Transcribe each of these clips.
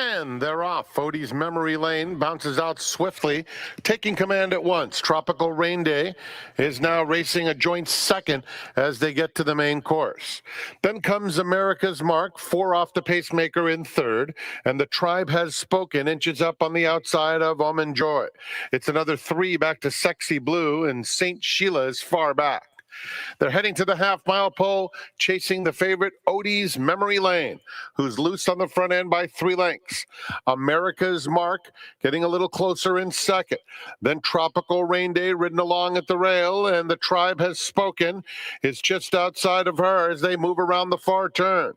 And they're off. Odie's Memory Lane bounces out swiftly, taking command at once. Tropical Rain Day is now racing a joint second as they get to the main course. Then comes America's Mark, 4 off the pacemaker in third, and the Tribe Has Spoken inches up on the outside of Joy. It's another 3 back to Sexy Blue, and St. Sheila is far back. They're heading to the half-mile pole, chasing the favorite Odie's Memory Lane, who's loose on the front end by 3 lengths. America's Mark getting a little closer in second. Then Tropical Rain Day ridden along at the rail, and the Tribe Has Spoken is just outside of her as they move around the far turn.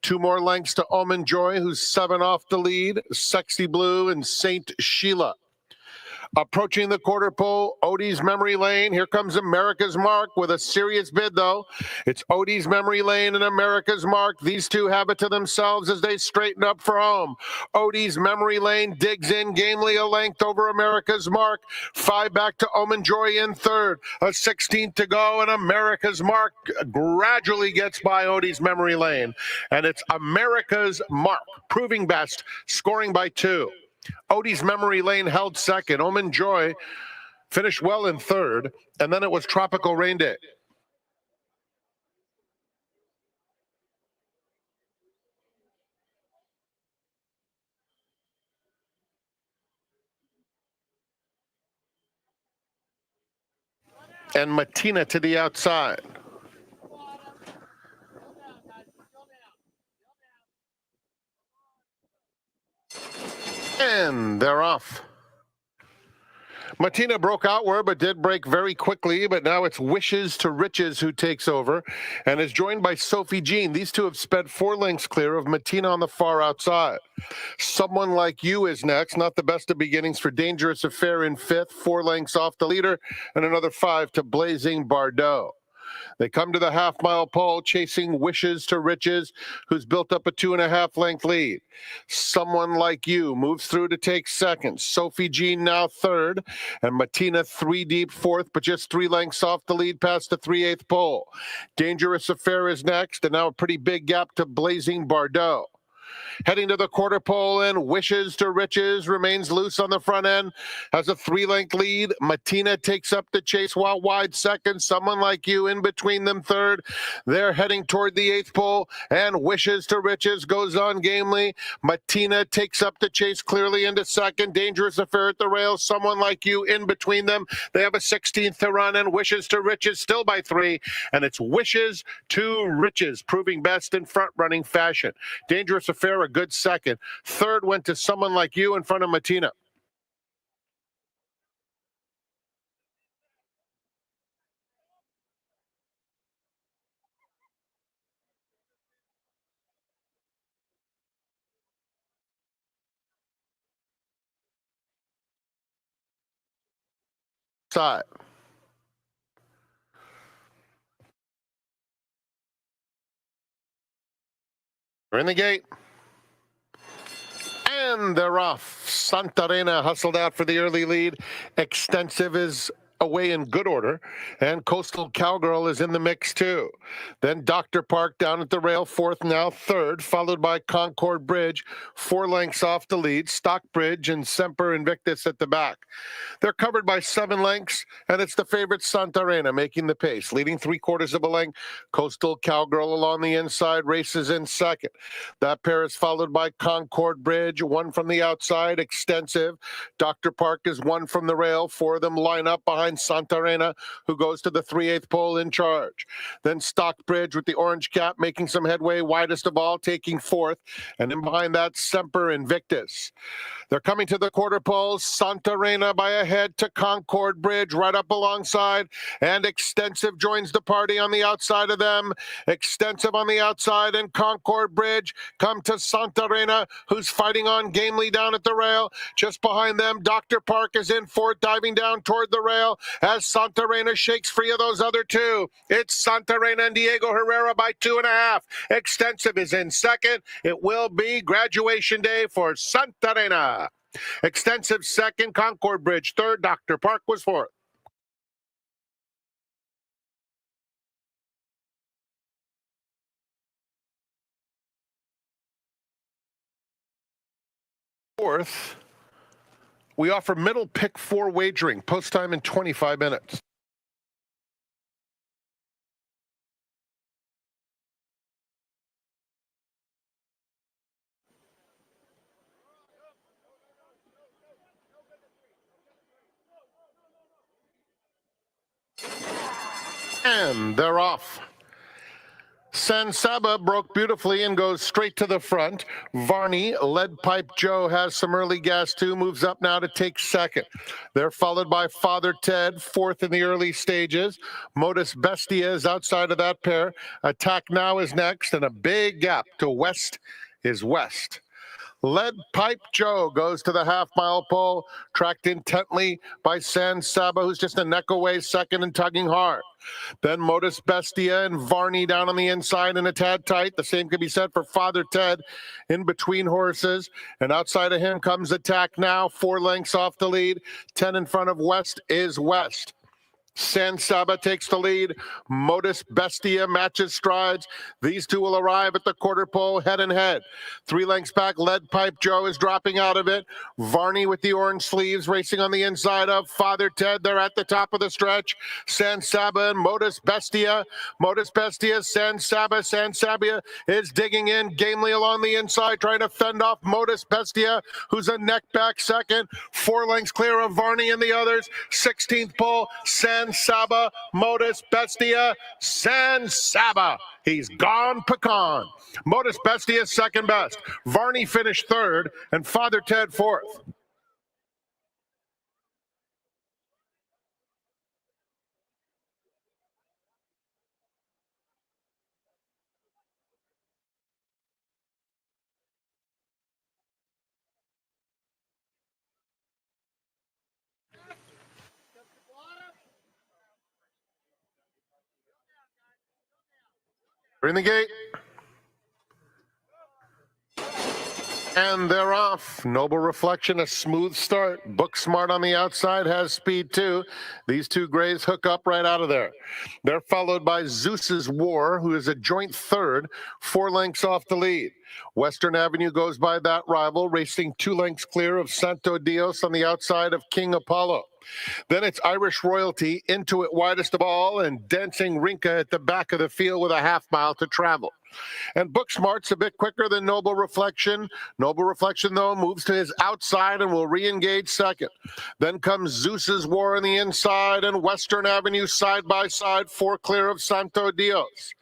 2 more lengths to Joy, who's 7 off the lead, Sexy Blue and St. Sheila. Approaching the quarter pole, Odie's Memory Lane. Here comes America's Mark with a serious bid, though. It's Odie's Memory Lane and America's Mark. These two have it to themselves as they straighten up for home. Odie's Memory Lane digs in gamely a length over America's Mark. 5 back to Joy in third. A 16th to go, and America's Mark gradually gets by Odie's Memory Lane. And it's America's Mark proving best, scoring by 2. Odie's Memory Lane held second. Joy finished well in third, and then it was Tropical Rain Day. And Matina to the outside. And they're off. Matina broke outward, but did break very quickly. But now it's Wishes to Riches who takes over and is joined by Sophie Jean. These two have sped 4 lengths clear of Matina on the far outside. Someone Like You is next. Not the best of beginnings for Dangerous Affair in 5th, 4 lengths off the leader, and another 5 to Blazing Bardot. They come to the half-mile pole, chasing Wishes to Riches, who's built up a 2.5-length lead. Someone Like You moves through to take second. Sophie Jean now third, and Matina 3 deep fourth, but just 3 lengths off the lead past the 3/8 pole. Dangerous Affair is next, and now a pretty big gap to Blazing Bardot. Heading to the quarter pole, and Wishes to Riches remains loose on the front end, has a 3-length lead. Matina takes up the chase while wide second. Someone Like You in between them third. They're heading toward the 8th pole, and Wishes to Riches goes on gamely. Matina takes up the chase clearly into second. Dangerous Affair at the rails. Someone Like You in between them. They have a 16th to run, and Wishes to Riches still by 3, and it's Wishes to Riches proving best in front-running fashion. Dangerous Affair a good second. Third went to Someone Like You in front of Matina. Side. We're in the gate. And they're off. Santarena hustled out for the early lead. Extensive is away in good order, and Coastal Cowgirl is in the mix too. Then Dr. Park down at the rail, 4th, now 3rd, followed by Concord Bridge, 4 lengths off the lead. Stockbridge and Semper Invictus at the back. They're covered by 7 lengths, and it's the favorite Santarena making the pace. Leading 3/4 of a length, Coastal Cowgirl along the inside races in second. That pair is followed by Concord Bridge, 1 from the outside, Extensive. Dr. Park is 1 from the rail. 4 of them line up behind Santarena, who goes to the 3/8 pole in charge. Then Stockbridge with the orange cap making some headway, widest of all, taking 4th. And in behind that, Semper Invictus. They're coming to the quarter pole. Santarena by a head to Concord Bridge, right up alongside. And Extensive joins the party on the outside of them. Extensive on the outside, and Concord Bridge come to Santarena, who's fighting on gamely down at the rail. Just behind them, Dr. Park is in 4th, diving down toward the rail as Santarena shakes free of those other 2. It's Santarena and Diego Herrera by 2.5. Extensive is in second. It will be graduation day for Santarena. Extensive second, Concord Bridge third, Dr. Park was 4th. Fourth, we offer middle pick 4 wagering, post time in 25 minutes. And they're off. San Saba broke beautifully and goes straight to the front. Varney, Lead Pipe Joe has some early gas too, moves up now to take second. They're followed by Father Ted, fourth in the early stages. Modus Bestia is outside of that pair. Attack Now is next, and a big gap to West is West. Lead Pipe Joe goes to the half-mile pole, tracked intently by San Saba, who's just a neck away second and tugging hard. Then Modus Bestia and Varney down on the inside and a tad tight. The same can be said for Father Ted in between horses. And outside of him comes Attack Now, 4 lengths off the lead. 10 in front of West is West. San Saba takes the lead. Modus Bestia matches strides. These two will arrive at the quarter pole head and head. 3 lengths back, Lead Pipe Joe is dropping out of it. Varney with the orange sleeves racing on the inside of Father Ted. They're at the top of the stretch. San Saba and Modus Bestia. Modus Bestia, San Saba. San Saba is digging in gamely along the inside, trying to fend off Modus Bestia, who's a neck back second. 4 lengths clear of Varney and the others. 16th pole, San Saba, Modus Bestia, San Saba. He's gone pecan. Modus Bestia second best. Varney finished third, and Father Ted fourth. We're in the gate. And they're off. Noble Reflection, a smooth start. Book Smart on the outside has speed too. These two grays hook up right out of there. They're followed by Zeus's War, who is a joint third, 4 lengths off the lead. Western Avenue goes by that rival, racing 2 lengths clear of Santo Dios on the outside of King Apollo. Then it's Irish Royalty, Into It widest of all, and Dancing Rinka at the back of the field with a half-mile to travel. And Booksmart's a bit quicker than Noble Reflection. Noble Reflection, though, moves to his outside and will re-engage second. Then comes Zeus's War on the inside and Western Avenue side by side, 4 clear of Santo Dios.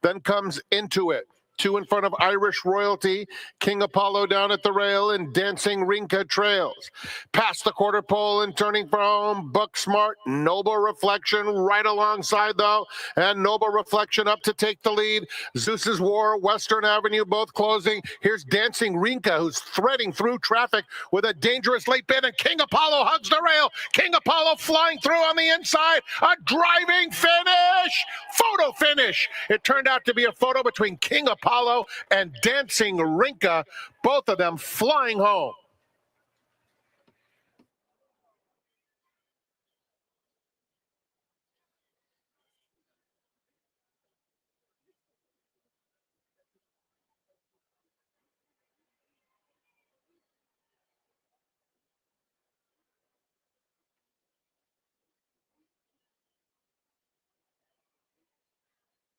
Then comes Into It. 2 in front of Irish Royalty, King Apollo down at the rail, and Dancing Rinka trails. Past the quarter pole and turning for home, Booksmart, Noble Reflection right alongside though, and Noble Reflection up to take the lead. Zeus's War, Western Avenue both closing. Here's Dancing Rinka, who's threading through traffic with a dangerous late bid, and King Apollo hugs the rail. King Apollo flying through on the inside, a driving finish, photo finish. It turned out to be a photo between King Apollo and Dancing Rinka, both of them flying home.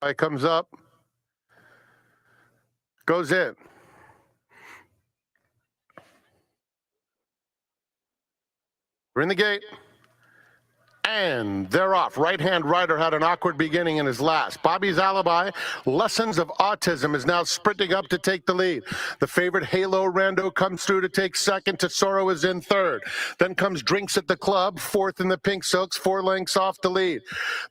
Guy comes up, goes in. We're in the gate. And they're off. Right-hand rider had an awkward beginning in his last. Bobby's Alibi, Lessons of Autism, is now sprinting up to take the lead. The favorite Halo Rando comes through to take second. Tesoro is in third. Then comes Drinks at the Club, fourth in the Pink Silks, 4 lengths off the lead.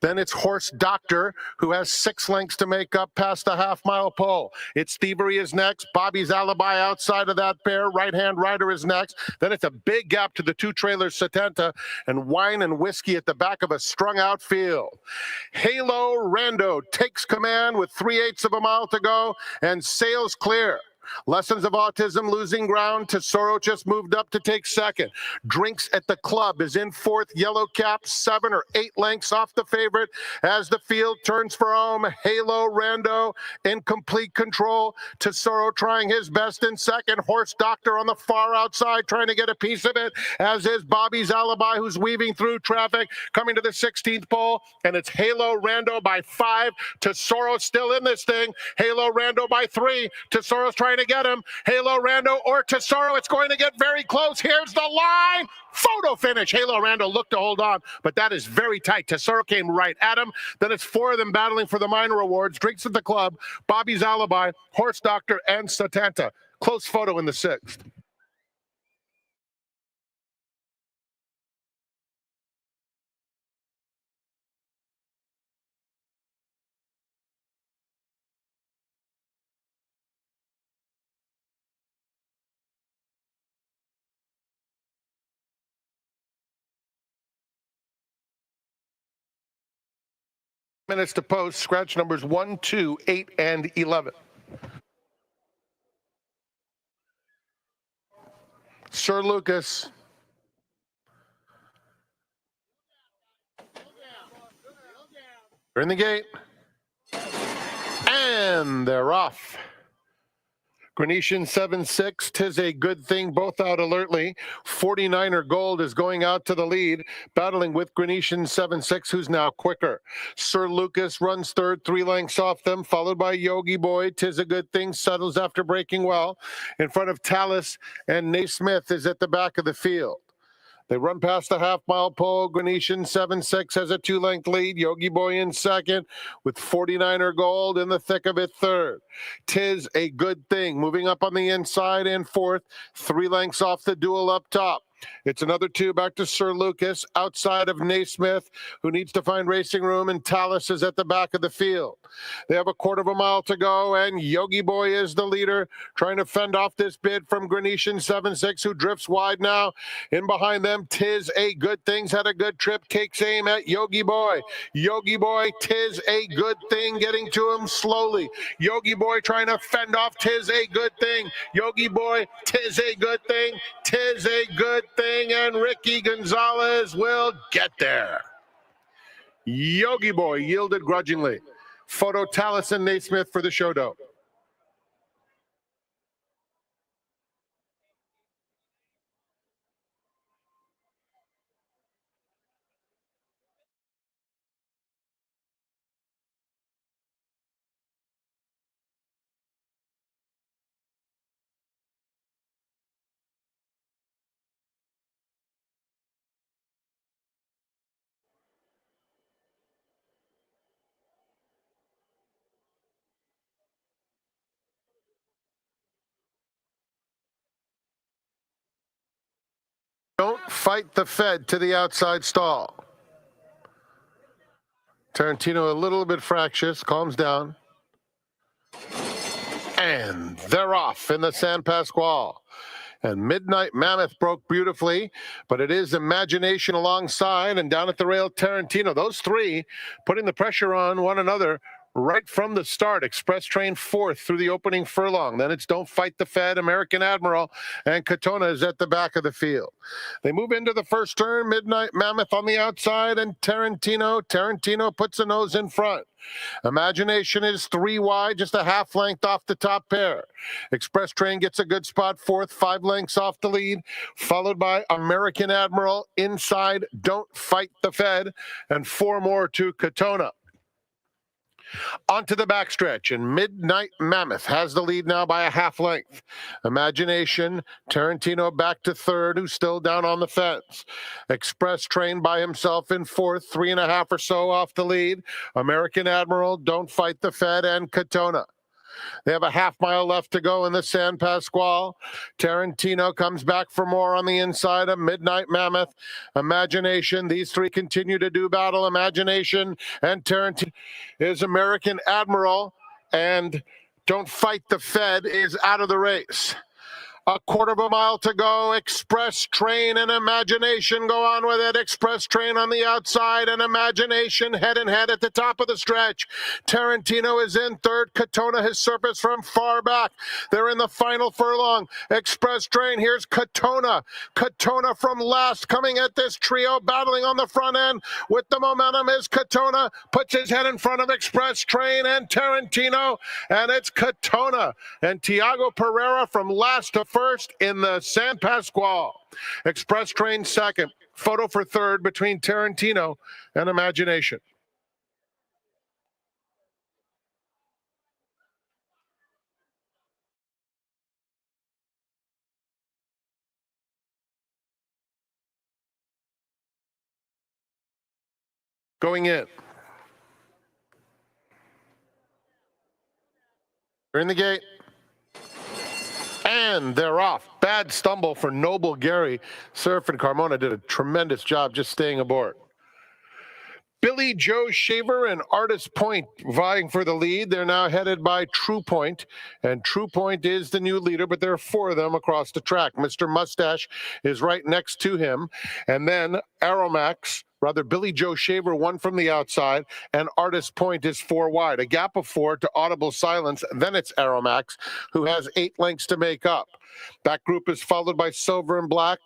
Then it's Horse Doctor, who has 6 lengths to make up past the half-mile pole. It's Thievery is next. Bobby's Alibi outside of that pair. Right-hand rider is next. Then it's a big gap to the 2 trailers, Setenta, and Wine and Whiskey at the back of a strung-out field. Halo Rando takes command with 3/8 of a mile to go and sails clear. Lessons of Autism losing ground. Tesoro just moved up to take second. Drinks at the Club is in fourth. Yellow Cap 7 or 8 lengths off the favorite as the field turns for home. Halo Rando in complete control. Tesoro trying his best in second. Horse Doctor on the far outside trying to get a piece of it, as is Bobby's Alibi, who's weaving through traffic, coming to the 16th pole, and it's Halo Rando by 5. Tesoro still in this thing. Halo Rando by 3. Tesoro's trying to get him. Halo Rando or Tesoro. It's going to get very close. Here's the line. Photo finish. Halo Rando looked to hold on, but that is very tight. Tesoro came right at him. Then it's 4 of them battling for the minor awards. Drinks at the Club, Bobby's Alibi, Horse Doctor, and Satanta. Close photo in the 6th. Minutes to post. Scratch numbers 1, 2, 8, and 11. Sir Lucas. They're in the gate. And they're off. Grenetian 7-6, 'Tis a Good Thing, both out alertly. 49er Gold is going out to the lead, battling with Grenetian 7-6, who's now quicker. Sir Lucas runs third, 3 lengths off them, followed by Yogi Boy. 'Tis a Good Thing settles after breaking well. In front of Talus, and Naismith is at the back of the field. They run past the half-mile pole. Grenetian 7-6 has a 2-length lead. Yogi Boy in second with 49er Gold in the thick of it third. 'Tis a Good Thing moving up on the inside in fourth, 3 lengths off the duel up top. It's another 2 back to Sir Lucas outside of Naismith, who needs to find racing room, and Talus is at the back of the field. They have a quarter of a mile to go, and Yogi Boy is the leader, trying to fend off this bid from Grenetian 7-6, who drifts wide now. In behind them, 'Tis a Good Thing's had a good trip, takes aim at Yogi Boy. Yogi Boy, 'Tis a Good Thing getting to him slowly. Yogi Boy trying to fend off 'Tis a Good Thing. Yogi Boy, 'Tis a Good Thing, 'Tis a Good Thing, and Ricky Gonzalez will get there. Yogi Boy yielded grudgingly. Photo Talus and Naismith for the show dope. Don't Fight the Fed to the outside stall. Tarantino a little bit fractious, calms down. And they're off in the San Pasquale. And Midnight Mammoth broke beautifully, but it is Imagination alongside, and down at the rail, Tarantino. Those 3 putting the pressure on one another right from the start. Express Train 4th through the opening furlong. Then it's Don't Fight the Fed, American Admiral, and Katona is at the back of the field. They move into the first turn. Midnight Mammoth on the outside, and Tarantino puts a nose in front. Imagination is 3 wide, just a half length off the top pair. Express Train gets a good spot, 4th, 5 lengths off the lead, followed by American Admiral inside Don't Fight the Fed, and 4 more to Katona. Onto the backstretch, and Midnight Mammoth has the lead now by a half length. Imagination, Tarantino back to third, who's still down on the fence. Express Train by himself in fourth, 3.5 or so off the lead. American Admiral, Don't Fight the Fed, and Katona. They have a half mile left to go in the San Pasquale. Tarantino comes back for more on the inside of Midnight Mammoth. Imagination, these 3 continue to do battle. Imagination and Tarantino is American Admiral, and Don't Fight the Fed is out of the race. A quarter of a mile to go. Express Train and Imagination go on with it. Express Train on the outside and Imagination head and head at the top of the stretch. Tarantino is in third. Katona has surfaced from far back. They're in the final furlong. Express Train. Here's Katona. Katona from last coming at this trio, battling on the front end with the momentum is Katona. Puts his head in front of Express Train and Tarantino, and it's Katona and Tiago Pereira from last to first in the San Pasqual. Express Train second. Photo for third between Tarantino and Imagination. Going in. They're in the gate. And they're off. Bad stumble for Noble Gary. Surf and Carmona did a tremendous job just staying aboard. Billy Joe Shaver and Artist Point vying for the lead. They're now headed by True Point, and True Point is the new leader, but there are four of them across the track. Mr. Mustache is right next to him, and then Billy Joe Shaver, one from the outside, and Artist Point is four wide. A gap of four to Audible Silence, then it's Aeromax, who has 8 lengths to make up. That group is followed by Silver and Black.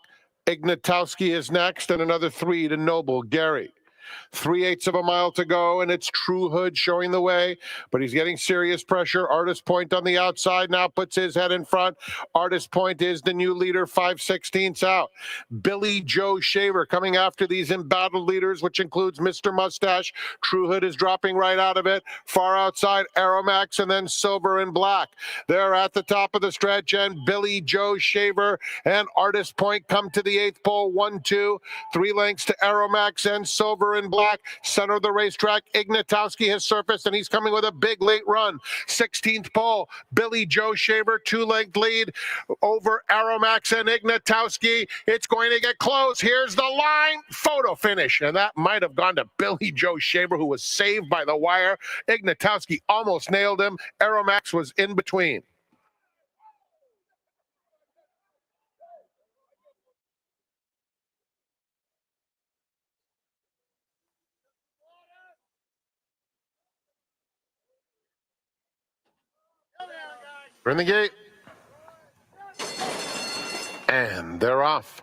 Ignatowski is next, and another 3 to Noble Gary. 3/8 of a mile to go, and it's True Hood showing the way, but he's getting serious pressure. Artist Point on the outside now puts his head in front. Artist Point is the new leader, 5/16 out. Billy Joe Shaver coming after these embattled leaders, which includes Mr. Mustache. True Hood is dropping right out of it. Far outside, Aeromax, and then Silver and Black. They're at the top of the stretch, and Billy Joe Shaver and Artist Point come to the 8th pole. 1-2, 3 lengths to Aeromax and Silver and Black. Center of the racetrack, Ignatowski has surfaced, and he's coming with a big late run. 16th pole, Billy Joe Shaver, 2-length lead over Aeromax and Ignatowski. It's going to get close. Here's the line. Photo finish. And that might have gone to Billy Joe Shaver, who was saved by the wire. Ignatowski almost nailed him. Aeromax was in between. We're in the gate. And they're off.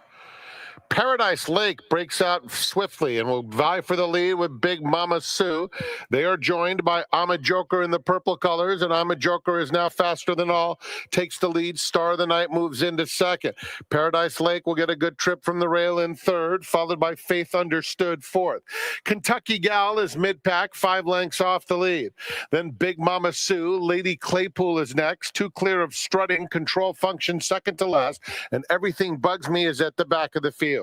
Paradise Lake breaks out swiftly and will vie for the lead with Big Mama Sue. They are joined by I'm a Joker in the purple colors, and I'm a Joker is now faster than all, takes the lead. Star of the Night moves into second. Paradise Lake will get a good trip from the rail in third, followed by Faith Understood fourth. Kentucky Gal is mid-pack, 5 lengths off the lead. Then Big Mama Sue, Lady Claypool is next, 2 clear of Strutting, Control Function second to last, and Everything Bugs Me is at the back of the field.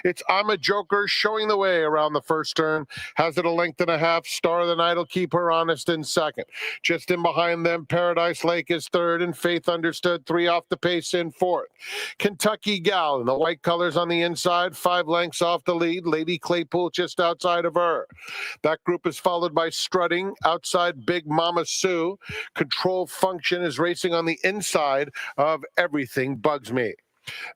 It's I'm a Joker showing the way around the first turn. Has it a length and a half. Star of the Night will keep her honest in second. Just in behind them, Paradise Lake is third, and Faith Understood 3 off the pace in fourth. Kentucky Gal in the white colors on the inside, 5 lengths off the lead. Lady Claypool just outside of her. That group is followed by Strutting outside Big Mama Sue. Control Function is racing on the inside of Everything Bugs Me.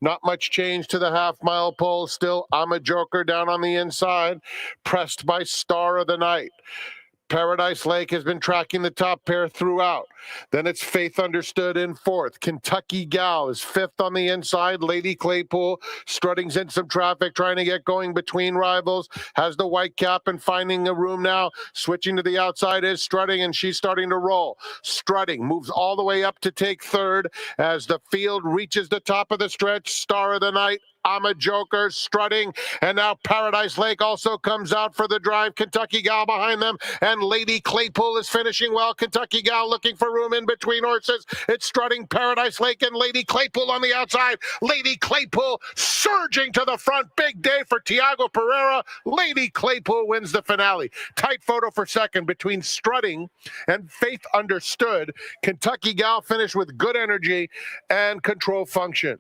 Not much change to the half-mile pole. Still, I'm a Joker down on the inside, pressed by Star of the Night. Paradise Lake has been tracking the top pair throughout. Then it's Faith Understood in fourth. Kentucky Gal is fifth on the inside. Lady Claypool strutting's in some traffic, trying to get going between rivals. Has the white cap and finding a room now. Switching to the outside is Strutting, and she's starting to roll. Strutting moves all the way up to take third as the field reaches the top of the stretch. Star of the Night, I'm a Joker, Strutting, and now Paradise Lake also comes out for the drive. Kentucky Gal behind them, and Lady Claypool is finishing well. Kentucky Gal looking for room in between horses. It's Strutting, Paradise Lake, and Lady Claypool on the outside. Lady Claypool surging to the front. Big day for Tiago Pereira. Lady Claypool wins the finale. Tight photo for second between Strutting and Faith Understood. Kentucky Gal finished with good energy and Control Function.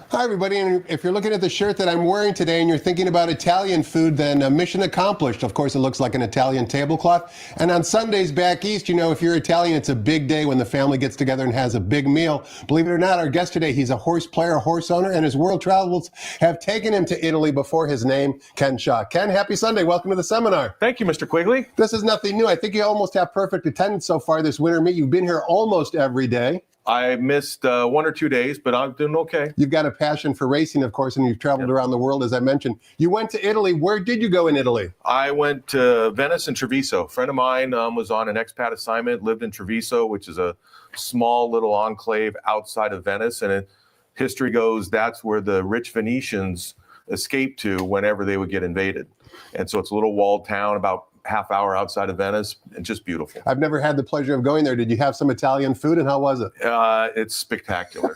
Hi, everybody. And if you're looking at the shirt that I'm wearing today and you're thinking about Italian food, then mission accomplished. Of course, it looks like an Italian tablecloth. And on Sundays back east, you know, if you're Italian, it's a big day when the family gets together and has a big meal. Believe it or not, our guest today, he's a horse player, a horse owner, and his world travels have taken him to Italy before his name, Ken Shaw. Ken, happy Sunday. Welcome to the seminar. Thank you, Mr. Quigley. This is nothing new. I think you almost have perfect attendance so far this winter meet. You've been here almost every day. I missed 1 or 2 days, but I'm doing okay. You've got a passion for racing, of course, and you've traveled around the world, as I mentioned. You went to Italy. Where did you go in Italy? I went to Venice and Treviso. A friend of mine was on an expat assignment, lived in Treviso, which is a small little enclave outside of Venice. And history goes, that's where the rich Venetians escaped to whenever they would get invaded. And so it's a little walled town about half hour outside of Venice, and just beautiful. I've never had the pleasure of going there. Did you have some Italian food, and how was it? It's spectacular.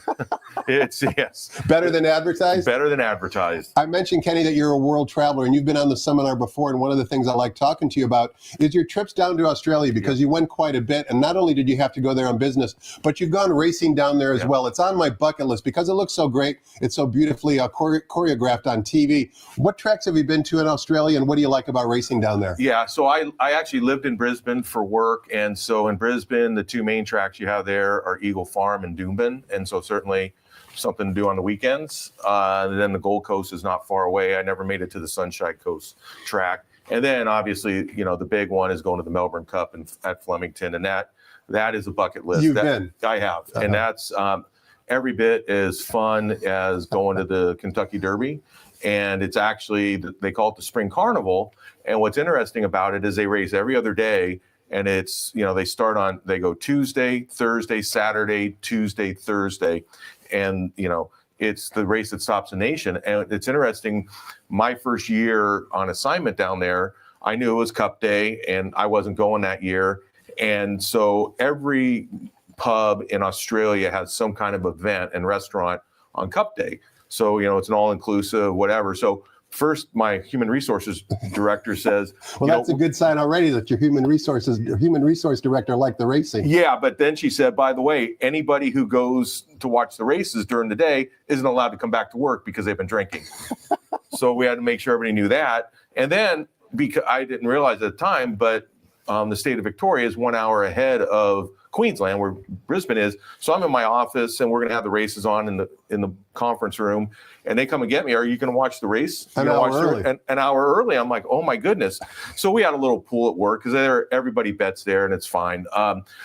Yes. Better than advertised? Better than advertised. I mentioned, Kenny, that you're a world traveler, and you've been on the seminar before, and one of the things I like talking to you about is your trips down to Australia, because you went quite a bit, and not only did you have to go there on business, but you've gone racing down there as well. It's on my bucket list because it looks so great. It's so beautifully choreographed on TV. What tracks have you been to in Australia, and what do you like about racing down there? Yeah, so I actually lived in Brisbane for work, and so in Brisbane, the two main tracks you have there are Eagle Farm and Doomben, and so certainly something to do on the weekends. Then the Gold Coast is not far away. I never made it to the Sunshine Coast track. And then obviously, you know, the big one is going to the Melbourne Cup at Flemington, and that is a bucket list. You've been? I have, and that's every bit as fun as going to the Kentucky Derby. And it's actually, they call it the Spring Carnival. And what's interesting about it is they race every other day. And it's, you know, they go Tuesday, Thursday, Saturday, Tuesday, Thursday. And, you know, it's the race that stops the nation. And it's interesting, my first year on assignment down there, I knew it was Cup Day and I wasn't going that year. And so every pub in Australia has some kind of event and restaurant on Cup Day. So, you know, it's an all-inclusive, whatever. So first, my human resources director says, well, that's a good sign already that your human resource director liked the racing. Yeah, but then she said, by the way, anybody who goes to watch the races during the day isn't allowed to come back to work because they've been drinking. So we had to make sure everybody knew that. And then, because I didn't realize at the time, but the state of Victoria is 1 hour ahead of Queensland, where Brisbane is. So I'm in my office, and we're going to have the races on in the conference room. And they come and get me. Are you going to watch the race? An hour early. An hour early. I'm like, oh my goodness. So we had a little pool at work because everybody bets there, and it's fine.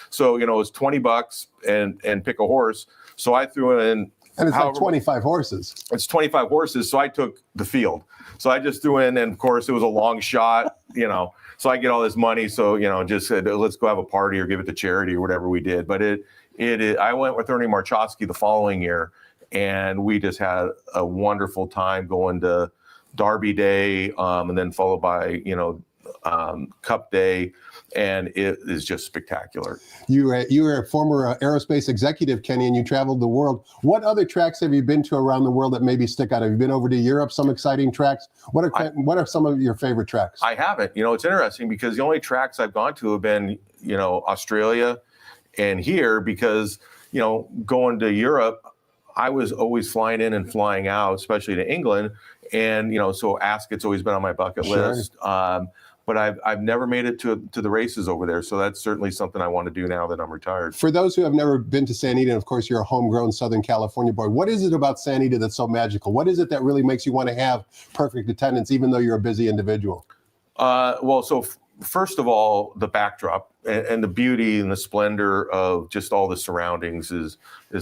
So you know, it's $20 and pick a horse. So I threw in. And it's like 25 horses. It's 25 horses. So I took the field. So I just threw in, and of course it was a long shot, you know. So I get all this money. So, you know, just said, let's go have a party or give it to charity or whatever we did. But I went with Ernie Marchowski the following year, and we just had a wonderful time going to Derby Day, and then followed by, you know, Cup Day. And it is just spectacular. You were a former aerospace executive, Kenny, and you traveled the world. What other tracks have you been to around the world that maybe stick out? Have you been over to Europe, some exciting tracks? What are some of your favorite tracks? I haven't. You know, it's interesting because the only tracks I've gone to have been, you know, Australia and here, because, you know, going to Europe, I was always flying in and flying out, especially to England. And, you know, so Ascot's always been on my bucket list. But I've never made it to the races over there. So that's certainly something I want to do now that I'm retired. For those who have never been to San Anita, and of course you're a homegrown Southern California boy, what is it about San Anita that's so magical? What is it that really makes you want to have perfect attendance, even though you're a busy individual? First of all, the backdrop and the beauty and the splendor of just all the surroundings is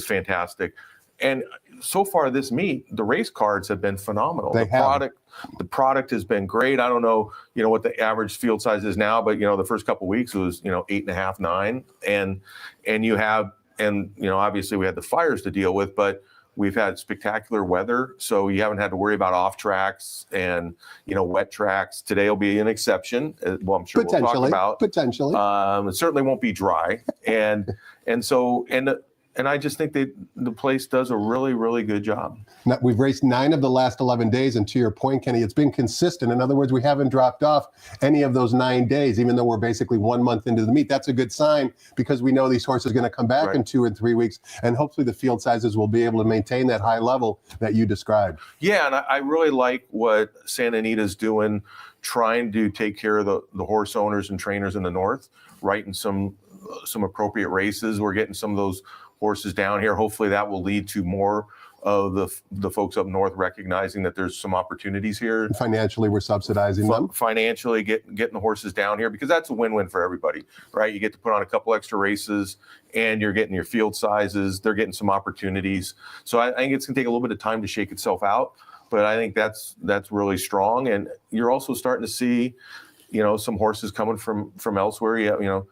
fantastic. And so far this meet, the race cards have been phenomenal. The product has been great. I don't know, you know, what the average field size is now, but, you know, the first couple of weeks was, you know, 8.5, 9. And you know, obviously we had the fires to deal with, but we've had spectacular weather. So you haven't had to worry about off tracks and, you know, wet tracks. Today will be an exception. Well, I'm sure we'll talk about. Potentially. It certainly won't be dry. And I just think the place does a really, really good job. Now, we've raced 9 of the last 11 days, and to your point, Kenny, it's been consistent. In other words, we haven't dropped off any of those 9 days, even though we're basically 1 month into the meet. That's a good sign because we know these horses are going to come back Right. in 2 or 3 weeks, and hopefully the field sizes will be able to maintain that high level that you described. Yeah, and I really like what Santa Anita's doing, trying to take care of the horse owners and trainers in the north, writing some appropriate races. We're getting some of those horses down here. Hopefully that will lead to more of the folks up north recognizing that there's some opportunities here. Financially, we're subsidizing them. Financially, getting the horses down here, because that's a win-win for everybody, right? You get to put on a couple extra races, and you're getting your field sizes. They're getting some opportunities. So I think it's going to take a little bit of time to shake itself out, but I think that's really strong. And you're also starting to see, some horses coming from elsewhere.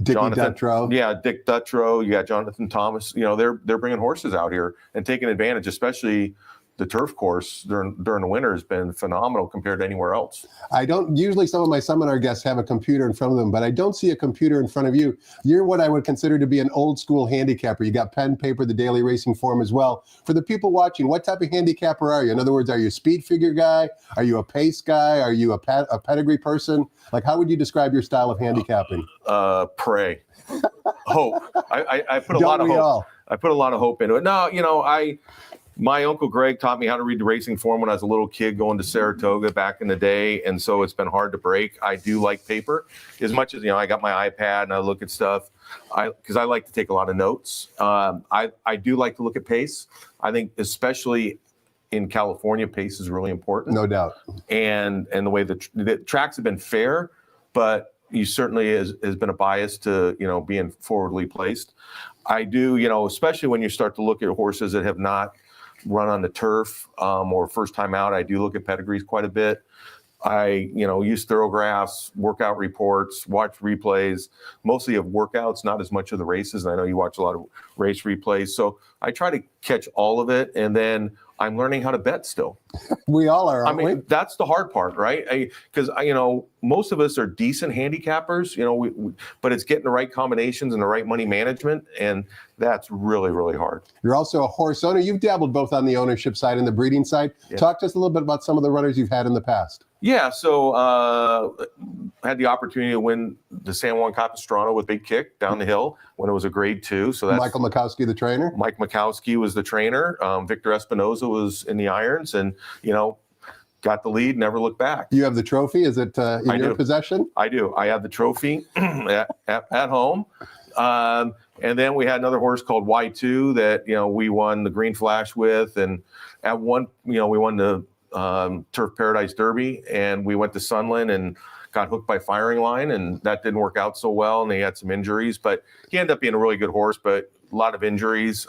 Dicky Jonathan Dutrow. Yeah, Dick Dutrow. You got Jonathan Thomas. They're bringing horses out here and taking advantage, especially the turf course during the winter has been phenomenal compared to anywhere else. I don't usually, some of my seminar guests have a computer in front of them, but I don't see a computer in front of you. You're what I would consider to be an old school handicapper. You got pen, paper, the daily racing form as well. For the people watching, what type of handicapper are you? In other words, are you a speed figure guy? Are you a pace guy? Are you a pedigree person? Like, how would you describe your style of handicapping? Pray, hope. I put a Don't lot of we hope. all? I put a lot of hope into it. No, my Uncle Greg taught me how to read the racing form when I was a little kid going to Saratoga back in the day, and so it's been hard to break. I do like paper as much as, I got my iPad and I look at stuff because I like to take a lot of notes. I do like to look at pace. I think especially in California, pace is really important. No doubt. And the way the tracks have been fair, but you certainly has been a bias to, being forwardly placed. I do, especially when you start to look at horses that have not run on the turf or first time out, I do look at pedigrees quite a bit. I, use thoroughgraphs, workout reports, watch replays, mostly of workouts, not as much of the races. And I know you watch a lot of race replays. So I try to catch all of it. And then I'm learning how to bet still. We all are, aren't we? That's the hard part, right? Because most of us are decent handicappers, but it's getting the right combinations and the right money management. And that's really, really hard. You're also a horse owner. You've dabbled both on the ownership side and the breeding side. Yeah. Talk to us a little bit about some of the runners you've had in the past. Yeah, so I had the opportunity to win the San Juan Capistrano with Big Kick down the hill when it was a grade 2. So that's Michael Mikowski, the trainer. Mike Mikowski was the trainer. Victor Espinoza was in the irons, and got the lead, never looked back. You have the trophy. Is it in your possession? I do. I have the trophy at home. And then we had another horse called Y2 that we won the Green Flash with, and at one we won the Turf Paradise Derby, and we went to Sunland and got hooked by Firing Line, and that didn't work out so well, and he had some injuries, but he ended up being a really good horse, but a lot of injuries.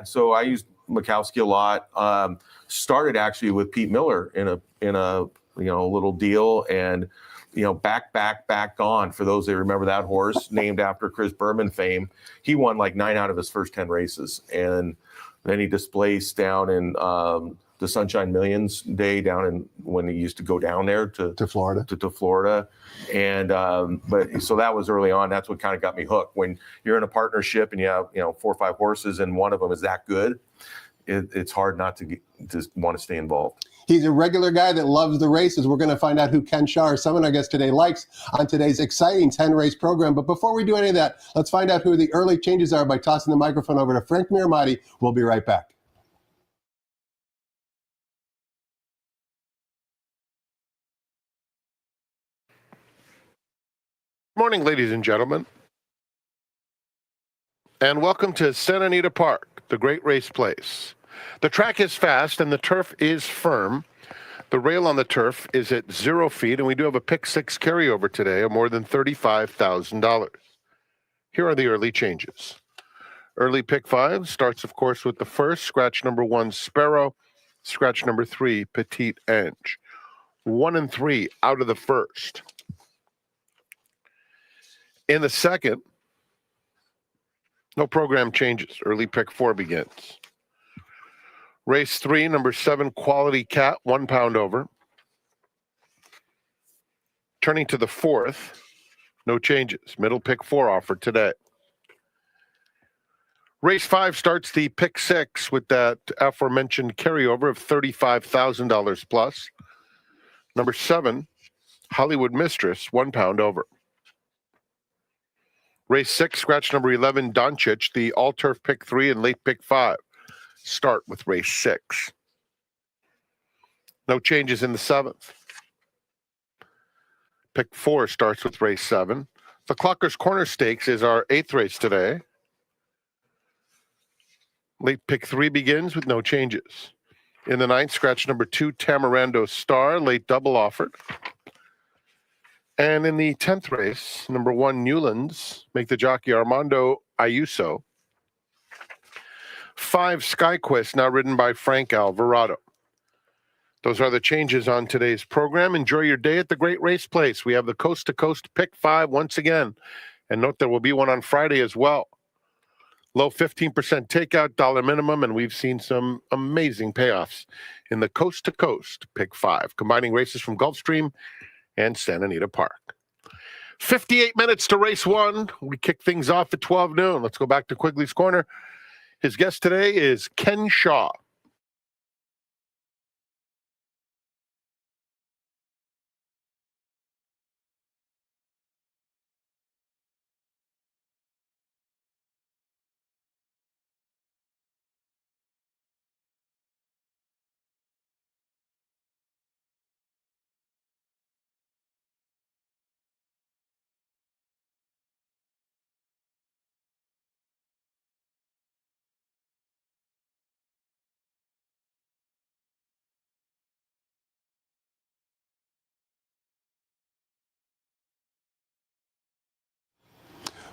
So I used Mikowski a lot. Started actually with Pete Miller in a little deal, and back on, for those that remember that horse, named after Chris Berman fame. He won like 9 out of his first 10 races, and then he displaced down in the Sunshine Millions Day down in when he used to go down there to Florida. To Florida. And but so that was early on. That's what kind of got me hooked. When you're in a partnership and you have 4 or 5 horses and one of them is that good, it's hard not to want to stay involved. He's a regular guy that loves the races. We're going to find out who Ken Shaw, our seminar guest today, likes on today's exciting 10-race program. But before we do any of that, let's find out who the early changes are by tossing the microphone over to Frank Miramati. We'll be right back. Morning, ladies and gentlemen, and welcome to Santa Anita Park, the great race place. The track is fast and the turf is firm. The rail on the turf is at 0 feet, and we do have a pick 6 carryover today of more than $35,000. Here are the early changes. Early pick 5 starts, of course, with the first, scratch number 1, Sparrow, scratch number 3, Petite Ange. 1 and 3 out of the first. In the second, no program changes. Early pick 4 begins. Race 3, number 7, Quality Cat, 1 pound over. Turning to the fourth, no changes. Middle pick 4 offered today. Race 5 starts the pick 6 with that aforementioned carryover of $35,000 plus. Number 7, Hollywood Mistress, £1 over. Race 6, scratch number 11, Doncic, the all-turf pick 3 and late pick 5. Start with race 6. No changes in the 7th. Pick 4 starts with race 7. The Clockers Corner Stakes is our 8th race today. Late pick 3 begins with no changes. In the 9th, scratch number 2, Tamarando Star, late double offered. And in the 10th race, number 1, Newlands, make the jockey Armando Ayuso. 5, Skyquest, now ridden by Frank Alvarado. Those are the changes on today's program. Enjoy your day at the Great Race Place. We have the Coast to Coast Pick 5 once again. And note there will be one on Friday as well. Low 15% takeout, dollar minimum, and we've seen some amazing payoffs in the Coast to Coast Pick 5, combining races from Gulfstream and Santa Anita Park. 58 minutes to race 1. We kick things off at 12 noon. Let's go back to Quigley's Corner. His guest today is Ken Shaw.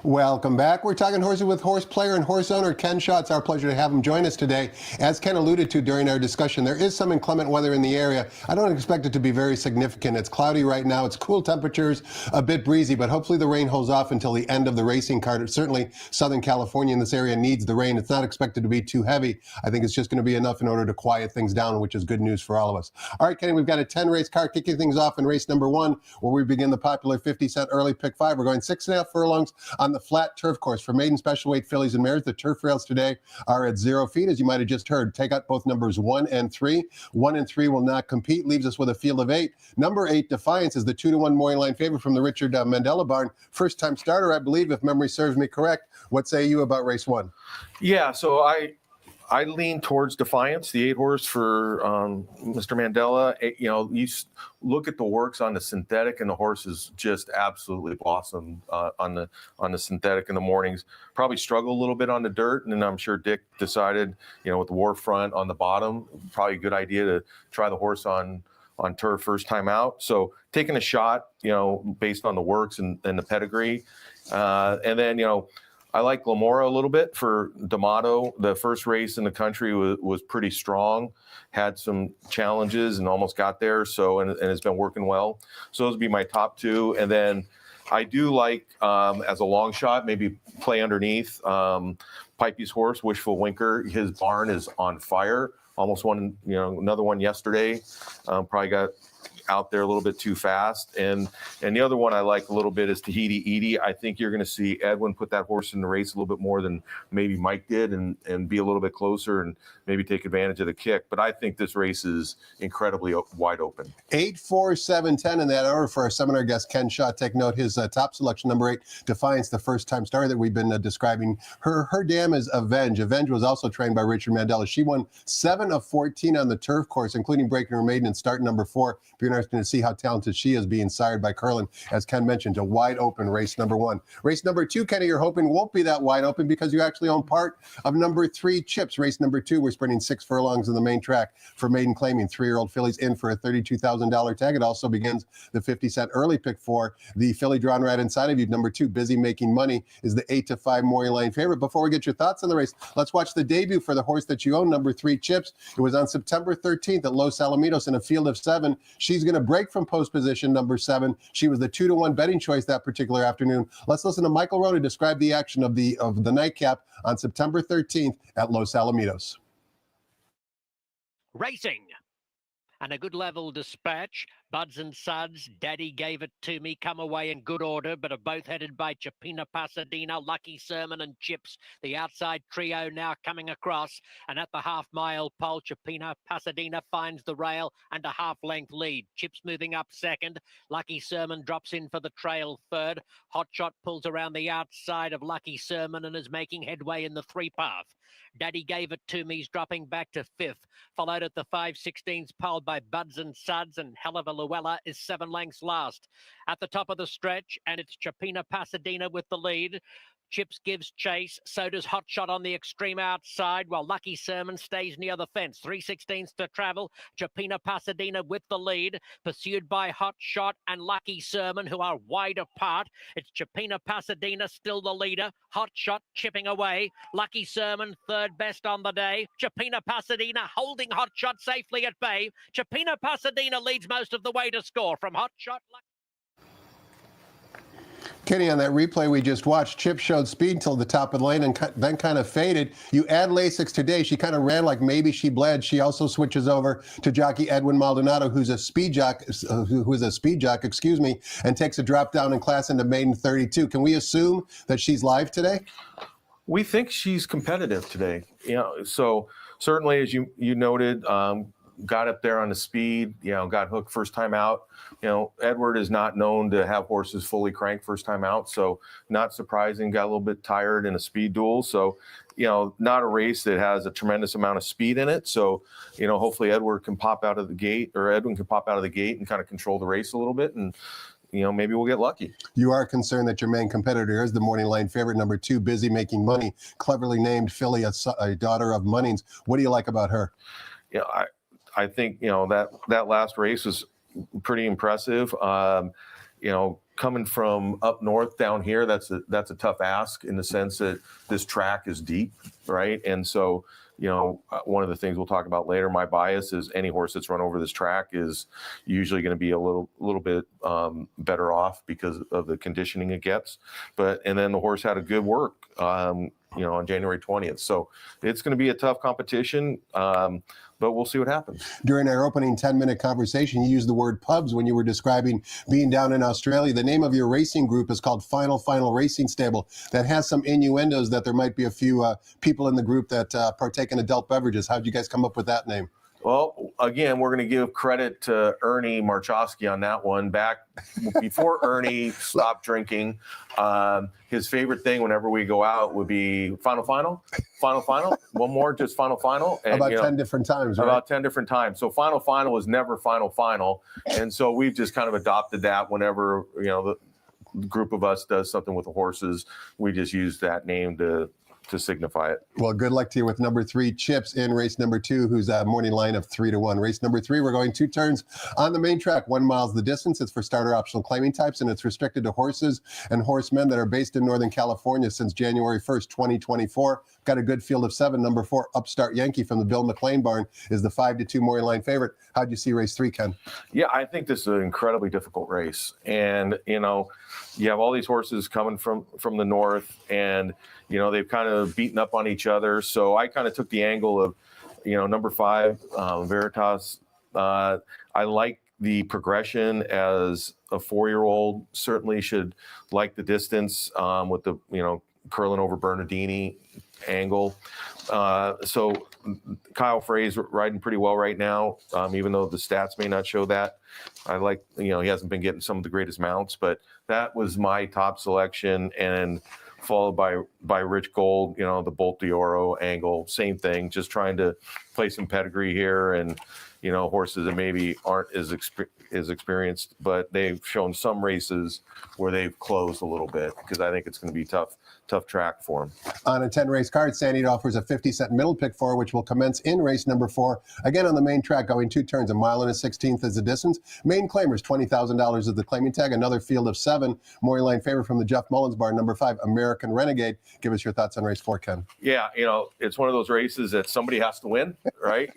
Welcome back. We're talking horses with horse player and horse owner Ken Shaw. It's our pleasure to have him join us today. As Ken alluded to during our discussion, there is some inclement weather in the area. I don't expect it to be very significant. It's cloudy right now. It's cool temperatures, a bit breezy, but hopefully the rain holds off until the end of the racing card. Certainly Southern California in this area needs the rain. It's not expected to be too heavy. I think it's just going to be enough in order to quiet things down, which is good news for all of us. All right, Kenny, we've got a 10-race card kicking things off in race number 1, where we begin the popular 50-cent early pick 5. We're going 6.5 furlongs on the flat turf course for maiden special weight fillies and mares. The turf rails today are at 0 feet, as you might have just heard. Take out both numbers 1 and 3. 1 and 3 will not compete, leaves us with a field of 8. Number 8, Defiance, is the 2-1 morning line favorite from the Richard Mandela barn. First-time starter, I believe, if memory serves me correct. What say you about race 1? Yeah, so I lean towards Defiance, the 8-horse for Mr. Mandela. You look at the works on the synthetic, and the horse is just absolutely blossomed on the synthetic in the mornings. Probably struggle a little bit on the dirt, and then I'm sure Dick decided, with the war front on the bottom, probably a good idea to try the horse on turf first time out. So taking a shot, based on the works and the pedigree, and then I like Glamora a little bit for D'Amato. The first race in the country was pretty strong, had some challenges and almost got there. So, and it's been working well. So those would be my top 2. And then I do like, as a long shot, maybe play underneath, Pipey's horse, Wishful Winker. His barn is on fire. Almost won, another one yesterday. Probably got out there a little bit too fast. And the other one I like a little bit is Tahiti Edie. I think you're going to see Edwin put that horse in the race a little bit more than maybe Mike did, and be a little bit closer and maybe take advantage of the kick. But I think this race is incredibly wide open. 8, 4, 7, 10 in that order for our seminar guest, Ken Shaw. Take note, his top selection, number 8, Defiance, the first-time starter that we've been describing. Her dam is Avenge. Avenge was also trained by Richard Mandela. She won 7 of 14 on the turf course, including breaking her maiden in start number 4. Be interesting to see how talented she is, being sired by Curlin. As Ken mentioned, a wide-open race number 1. Race number 2, Kenny, you're hoping won't be that wide open because you actually own part of number 3, Chips. Race number 2, we're sprinting 6 furlongs in the main track for maiden claiming. 3-year-old fillies in for a $32,000 tag. It also begins the 50-cent early pick 4. The filly drawn right inside of you, number 2, Busy Making Money, is the 8-5 morning line favorite. Before we get your thoughts on the race, let's watch the debut for the horse that you own, number 3, Chips. It was on September 13th at Los Alamitos in a field of 7. She's going to break from post position, number 7. She was the 2-1 betting choice that particular afternoon. Let's listen to Michael Rowe to describe the action of the nightcap on September 13th at Los Alamitos. Racing. and a good level dispatch. Buds and Suds, Daddy Gave It To Me, come away in good order, but are both headed by Chapina Pasadena, Lucky Sermon and Chips. The outside trio now coming across, and at the half-mile pole, Chapina Pasadena finds the rail and a half-length lead. Chips moving up second. Lucky Sermon drops in for the trail third. Hotshot pulls around the outside of Lucky Sermon and is making headway in the three-path. Daddy Gave It To Me's dropping back to fifth, followed at the 5/16 pole by Buds and Suds, and Hell of a Luella is 7 lengths last. At the top of the stretch, and it's Chapina Pasadena with the lead. Chips gives chase, so does Hotshot on the extreme outside, while Lucky Sermon stays near the fence. 3/16 to travel. Chapina Pasadena with the lead, pursued by Hotshot and Lucky Sermon, who are wide apart. It's Chapina Pasadena still the leader. Hotshot chipping away. Lucky Sermon third best on the day. Chapina Pasadena holding Hotshot safely at bay. Chapina Pasadena leads most of the way to score from Hotshot. Kenny, on that replay we just watched, Chip showed speed till the top of the lane and then kind of faded. You add Lasix today. She kind of ran like maybe she bled. She also switches over to jockey Edwin Maldonado, who's a speed jock, and takes a drop down in class into maiden 32. Can we assume that she's live today? We think she's competitive today. So certainly, as you noted, got up there on the speed, got hooked first time out. Edward is not known to have horses fully cranked first time out. So not surprising, got a little bit tired in a speed duel. So, not a race that has a tremendous amount of speed in it. So, hopefully Edwin can pop out of the gate and kind of control the race a little bit. And, maybe we'll get lucky. You are concerned that your main competitor is the morning line favorite, number 2, Busy Making Money, cleverly named filly, a daughter of Munnings. What do you like about her? I think, that last race was pretty impressive. Coming from up north down here, that's a tough ask in the sense that this track is deep, right? And so, one of the things we'll talk about later, my bias is any horse that's run over this track is usually going to be a little bit better off because of the conditioning it gets. And then the horse had a good work, on January 20th. So it's going to be a tough competition. But we'll see what happens. During our opening 10-minute conversation, you used the word pubs when you were describing being down in Australia. The name of your racing group is called Final Racing Stable. That has some innuendos that there might be a few people in the group that partake in adult beverages. How'd you guys come up with that name? Well, again, we're going to give credit to Ernie Marchowski on that one. Back before Ernie stopped drinking, his favorite thing whenever we go out would be final, one more, just final. And, about 10 different times, right? About 10 different times. So final was never final. And so we've just kind of adopted that whenever, the group of us does something with the horses, we just use that name to signify it. Well, good luck to you with number 3, Chips, in race number 2, who's a morning line of 3-1. Race number 3, we're going 2 turns on the main track. 1 mile's the distance. It's for starter optional claiming types, and it's restricted to horses and horsemen that are based in Northern California since January 1st, 2024. Got a good field of 7. Number 4, Upstart Yankee from the Bill McLean barn is the 5-2 morning line favorite. How'd you see race 3, Ken? Yeah, I think this is an incredibly difficult race. And, you have all these horses coming from the north, and, they've kind of beaten up on each other. So I kind of took the angle of, number 5, Veritas. I like the progression as a 4-year-old. Certainly should like the distance with the, curling over Bernardini angle. So Kyle Frey's riding pretty well right now, even though the stats may not show that. I like, he hasn't been getting some of the greatest mounts, but that was my top selection, and followed by Rich Gold, the Bolt d'Oro angle, same thing, just trying to play some pedigree here, and horses that maybe aren't as experienced, but they've shown some races where they've closed a little bit, because I think it's going to be tough track for them. On a 10-race card, Sandy offers a 50-cent middle pick for, which will commence in race number 4. Again, on the main track, going 2 turns, 1 mile and a 16th is the distance. Main claimers, $20,000 is the claiming tag. Another field of 7. Morning line favorite from the Jeff Mullins barn, number 5, American Renegade. Give us your thoughts on race 4, Ken. Yeah, it's one of those races that somebody has to win, right?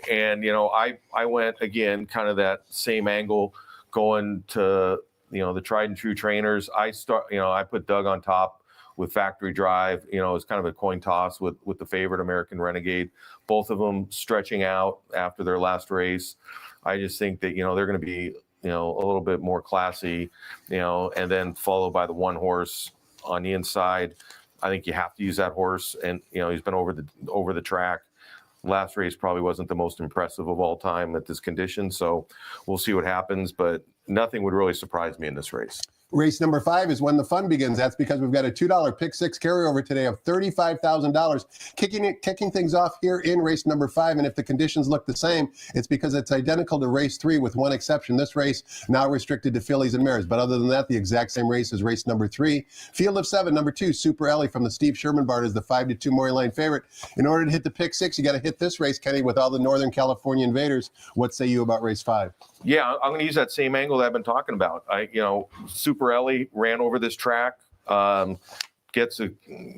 And, I went, again, kind of that same angle, going to, the tried and true trainers. I put Doug on top with Factory Drive. It's kind of a coin toss with the favorite American Renegade. Both of them stretching out after their last race. I just think that, they're going to be, a little bit more classy, and then followed by the one horse on the inside. I think you have to use that horse, and he's been over the track. Last race probably wasn't the most impressive of all time at this condition, so we'll see what happens, but nothing would really surprise me in this race. Race number 5 is when the fun begins. That's because we've got a $2 pick six carryover today of $35,000, kicking things off here in race number 5. And if the conditions look the same, it's because it's identical to race 3 with one exception. This race now restricted to fillies and mares. But other than that, the exact same race as race number 3. Field of 7, number 2, Super Ellie from the Steve Sherman barn is the 5-2 Maury Lane favorite. In order to hit the pick 6, you got to hit this race, Kenny, with all the Northern California invaders. What say you about race 5? Yeah, I'm going to use that same angle that I've been talking about. Super Ellie ran over this track, gets a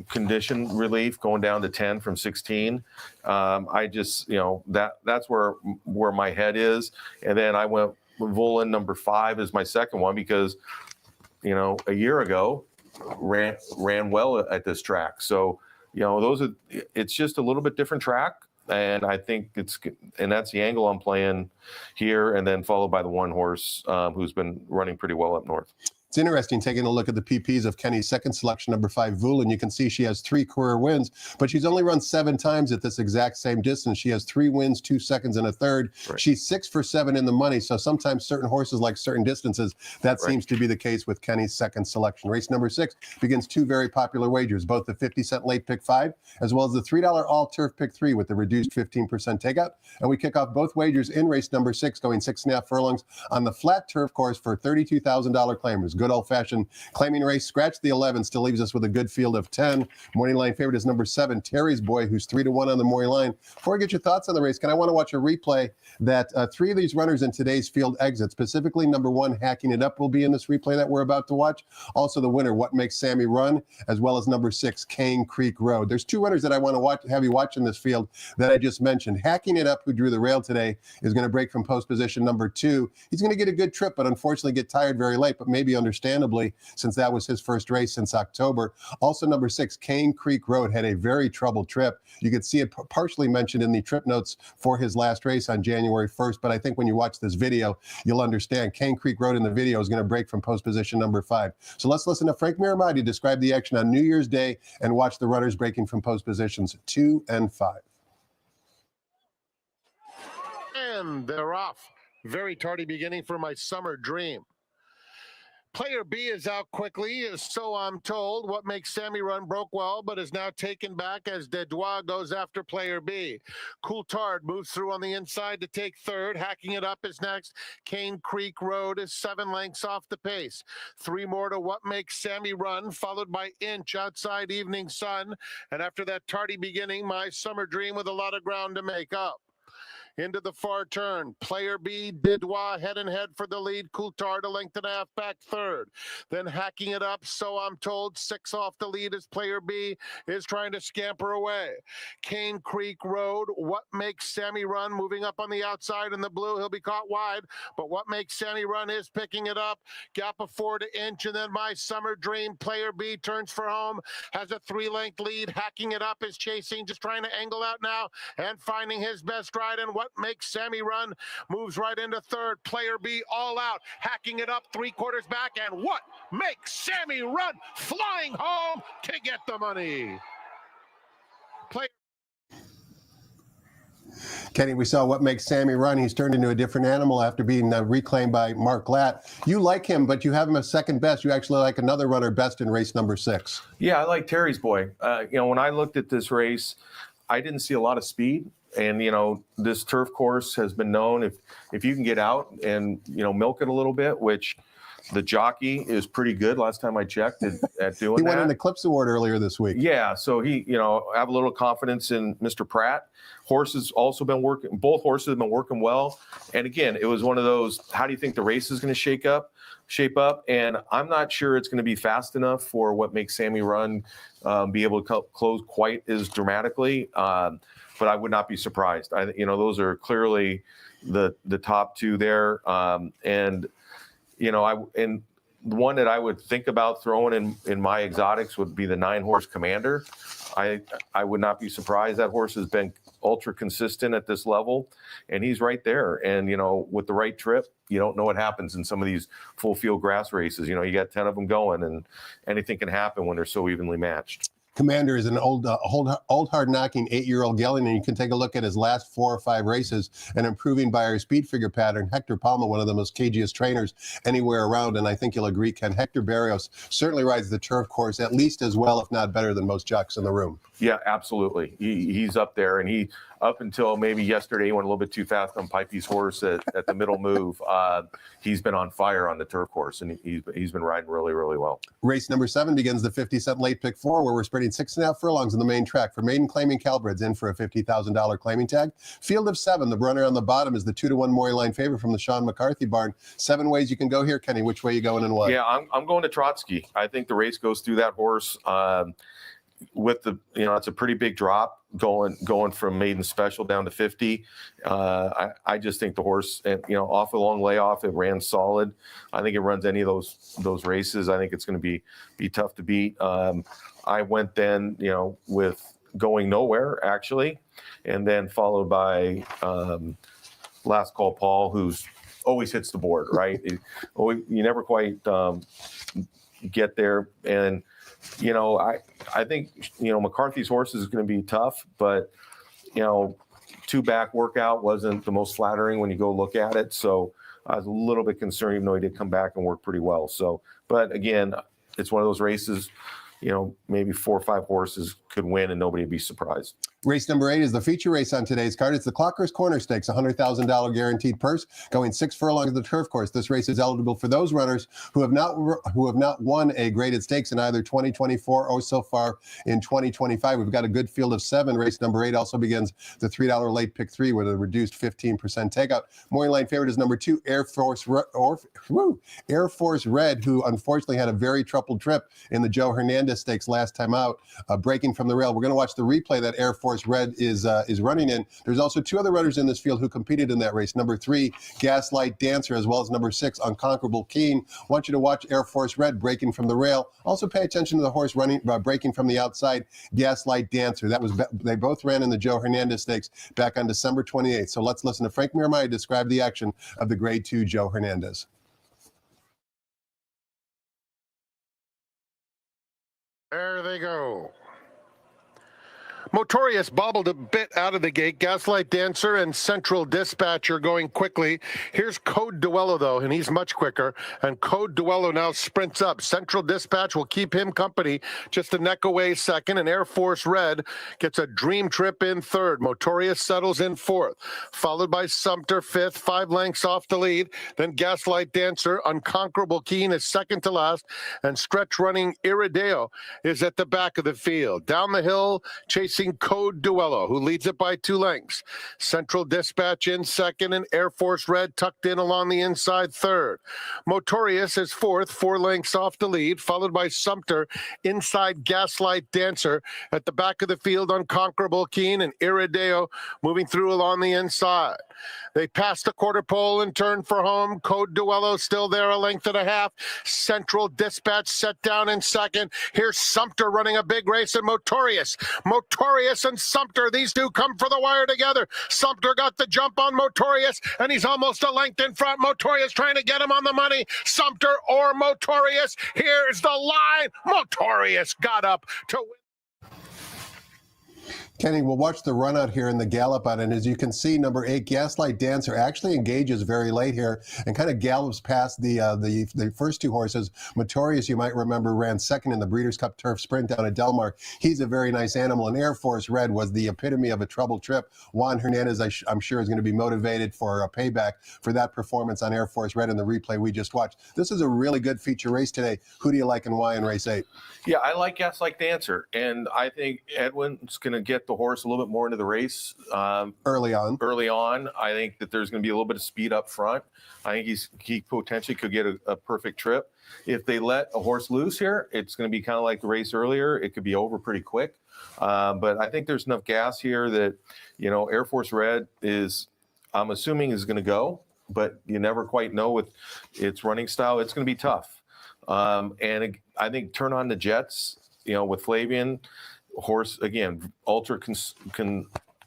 condition relief going down to 10 from 16. I just, that's where my head is. And then I went Volin number 5 as my second one because, a year ago ran well at this track. So, it's just a little bit different track. And I think that's the angle I'm playing here, and then followed by the one horse who's been running pretty well up north. It's interesting taking a look at the PPs of Kenny's second selection, number 5, Voulin. You can see she has 3 career wins, but she's only run 7 times at this exact same distance. She has 3 wins, 2 seconds, and a third. Right. She's 6 for 7 in the money, so sometimes certain horses like certain distances. That seems to be the case with Kenny's second selection. Race number 6 begins 2 very popular wagers, both the 50-cent late pick 5, as well as the $3 all-turf pick 3 with the reduced 15% takeout. And we kick off both wagers in race number 6, going 6.5 furlongs on the flat turf course for $32,000 claimers. Good old-fashioned claiming race. Scratch the 11, still leaves us with a good field of 10. Morning line favorite is number 7, Terry's Boy, who's 3-1 on the morning line. Before I get your thoughts on the race, I want to watch a replay that 3 of these runners in today's field exit. Specifically, number 1, Hacking It Up, will be in this replay that we're about to watch. Also, the winner, What Makes Sammy Run, as well as number 6, Cane Creek Road. There's 2 runners that I want to have you watch in this field that I just mentioned. Hacking It Up, who drew the rail today, is going to break from post position number 2. He's going to get a good trip, but unfortunately get tired very late, but maybe understandably, since that was his first race since October. Also, number 6, Cane Creek Road, had a very troubled trip. You could see it partially mentioned in the trip notes for his last race on January 1st, but I think when you watch this video, you'll understand. Cane Creek Road in the video is going to break from post position number 5. So let's listen to Frank Miramati describe the action on New Year's Day and watch the runners breaking from post positions 2 and 5. And they're off. Very tardy beginning for My Summer Dream. Player B is out quickly, so I'm told. What Makes Sammy Run broke well, but is now taken back as Dedois goes after player B. Coulthard moves through on the inside to take third. Hacking It Up is next. Cane Creek Road is 7 lengths off the pace. 3 more to What Makes Sammy Run, followed by Inch outside Evening Sun. And after that tardy beginning, My Summer Dream with a lot of ground to make up. Into the far turn, player B, Dedois, head and head for the lead. Coulthard a length and a half back third. Then Hacking It Up, so I'm told, 6 off the lead as player B is trying to scamper away. Cane Creek Road, What Makes Sammy Run, moving up on the outside in the blue. He'll be caught wide, but What Makes Sammy Run is picking it up. Gap of 4 to Inch, and then My Summer Dream, player B turns for home, has a 3-length lead. Hacking It Up is chasing, just trying to angle out now and finding his best ride. And What Makes Sammy Run moves right into third. Player B all out, Hacking It Up 3/4 back, and What Makes Sammy Run flying home to get the money. Kenny, we saw What Makes Sammy Run. He's turned into a different animal after being reclaimed by Mark Glatt. You like him, but you have him as second best. You actually like another runner best in race number 6. Yeah, I like Terry's Boy. When I looked at this race, I didn't see a lot of speed. And, this turf course has been known if you can get out and, milk it a little bit, which the jockey is pretty good last time I checked at doing that. He won an Eclipse Award earlier this week. Yeah, so he, have a little confidence in Mr. Pratt. Horses also been working, both horses have been working well. And again, it was one of those, how do you think the race is going to shape up? And I'm not sure it's going to be fast enough for What Makes Sammy Run be able to close quite as dramatically. But I would not be surprised. Those are clearly the top 2 there. the one that I would think about throwing in my exotics would be the 9-horse Commander. I would not be surprised. That horse has been ultra consistent at this level, and he's right there. And, you know, with the right trip, you don't know what happens in some of these full field grass races. You know, you got 10 of them going, and anything can happen when they're so evenly matched. Commander is an old hard-knocking 8-year-old gelding, and you can take a look at his last 4 or 5 races and improving by our speed figure pattern. Hector Palma, one of the most cagiest trainers anywhere around, and I think you'll agree, Ken, Hector Barrios certainly rides the turf course at least as well, if not better, than most jocks in the room. Yeah, absolutely. He's up there, and he, up until maybe yesterday, he went a little bit too fast on Pipey's horse at the middle move. He's been on fire on the turf course, and he's been riding really, really well. Race number 7 begins the 50-cent late pick 4, where we're spreading 6.5 furlongs on the main track for maiden claiming Calbreds in for a $50,000 claiming tag. Field of 7, the runner on the bottom is the 2-1 Maury line favorite from the Sean McCarthy barn. 7 ways you can go here, Kenny. Which way you going and why? Yeah, I'm going to Trotsky. I think the race goes through that horse. With the, you know, it's a pretty big drop going from maiden special down to 50. I just think the horse, and you know, off a long layoff, it ran solid. I think it runs any of those races. I think it's going to be tough to beat. I went then, you know, with Going Nowhere actually, and then followed by Last Call Paul, who's always hits the board, right? You never quite get there. And you know, I think, you know, McCarthy's horse is going to be tough, but, you know, 2-back workout wasn't the most flattering when you go look at it. So I was a little bit concerned, even though he did come back and work pretty well. So, but again, it's one of those races, you know, maybe 4 or 5 horses could win and nobody would be surprised. Race number 8 is the feature race on today's card. It's the Clockers Corner Stakes, $100,000 guaranteed purse, going 6 furlongs of the turf course. This race is eligible for those runners who have not won a graded stakes in either 2024 or so far in 2025. We've got a good field of 7. Race number 8 also begins the $3 late pick 3 with a reduced 15% takeout. Morning line favorite is number 2, Air Force Red, who unfortunately had a very troubled trip in the Joe Hernandez Stakes last time out, breaking from the rail. We're going to watch the replay that Air Force Red is running in. There's also 2 other runners in this field who competed in that race. Number 3, Gaslight Dancer, as well as number 6, Unconquerable Keen. I want you to watch Air Force Red breaking from the rail. Also pay attention to the horse breaking from the outside, Gaslight Dancer. They both ran in the Joe Hernandez Stakes back on December 28th. So let's listen to Frank Miramaya describe the action of the Grade 2 Joe Hernandez. There they go. Motorius bobbled a bit out of the gate. Gaslight Dancer and Central Dispatcher going quickly. Here's Code Duello, though, and he's much quicker. And Code Duello now sprints up. Central Dispatch will keep him company just a neck away second. And Air Force Red gets a dream trip in third. Motorius settles in fourth, followed by Sumter fifth, 5 lengths off the lead. Then Gaslight Dancer, Unconquerable Keen is second to last. And stretch running Irideo is at the back of the field. Down the hill, chasing Code Duello, who leads it by 2 lengths. Central Dispatch in second, and Air Force Red tucked in along the inside third. Motorius is fourth, 4 lengths off the lead, followed by Sumter inside Gaslight Dancer. At the back of the field, Unconquerable Keen and Irideo moving through along the inside. They pass the quarter pole and turn for home. Code Duello still there, a length and a half. Central Dispatch set down in second. Here's Sumter running a big race, and Motorius and Sumter, these 2 come for the wire together. Sumter got the jump on Motorius, and he's almost a length in front. Motorius trying to get him on the money. Sumter or Motorius. Here's the line. Motorius got up to win. Kenny, we'll watch the run out here in the gallop out, and as you can see, number 8, Gaslight Dancer, actually engages very late here and kind of gallops past the first 2 horses. Motorius, you might remember, ran second in the Breeders' Cup Turf Sprint down at Del Mar. He's a very nice animal, and Air Force Red was the epitome of a troubled trip. Juan Hernandez, I'm sure, is going to be motivated for a payback for that performance on Air Force Red in the replay we just watched. This is a really good feature race today. Who do you like and why in race 8? Yeah, I like Gaslight Dancer, and I think Edwin's going to get the horse a little bit more into the race early on. I think that there's going to be a little bit of speed up front. I think he potentially could get a perfect trip. If they let a horse loose here, it's going to be kind of like the race earlier. It could be over pretty quick. But I think there's enough gas here that, you know, Air Force Red is, I'm assuming, is going to go, but you never quite know with its running style. It's going to be tough. I think Turn on the Jets, with Flavian, horse, again, ultra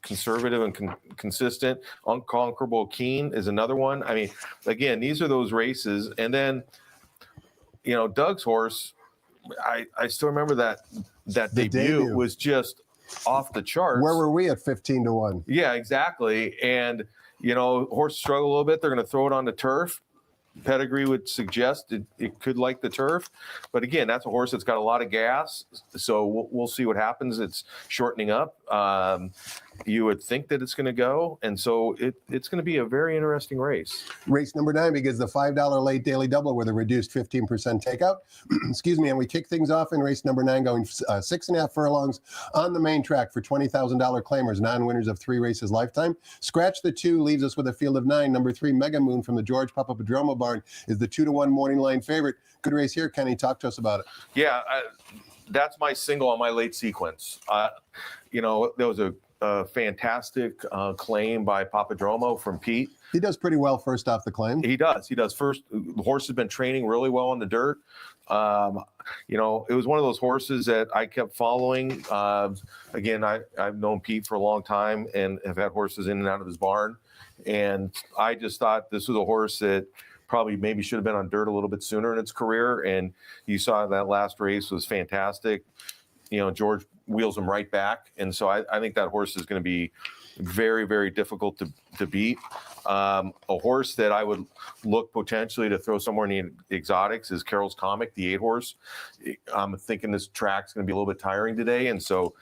conservative and consistent. Unconquerable Keen is another one. I mean, again, these are those races. And then, Doug's horse, I still remember that debut was just off the charts. Where were we at 15-1? Yeah, exactly. And, horse struggle a little bit. They're going to throw it on the turf. Pedigree would suggest it could like the turf. But again, that's a horse that's got a lot of gas. So we'll see what happens. It's shortening up. You would think that it's going to go. And so it's going to be a very interesting race. Race number 9 begins the $5 late daily double with a reduced 15% takeout. Excuse me. And we kick things off in race number 9, going 6.5 furlongs on the main track for $20,000 claimers, non-winners of 3 races lifetime. Scratch the 2 leaves us with a field of 9. Number 3, Mega Moon from the George Papadromo barn is the 2-1 morning line favorite. Good race here. Kenny, talk to us about it. Yeah, that's my single on my late sequence. There was a fantastic claim by Papadromo from Pete. He does pretty well first off the claim. He does. First, the horse has been training really well on the dirt. It was one of those horses that I kept following. Again, I've known Pete for a long time and have had horses in and out of his barn. And I just thought this was a horse that probably maybe should have been on dirt a little bit sooner in its career. And you saw that last race was fantastic. George wheels him right back. And so I think that horse is going to be very, very difficult to beat. A horse that I would look potentially to throw somewhere in the exotics is Carroll's Comic, the 8 horse. I'm thinking this track's going to be a little bit tiring today. And so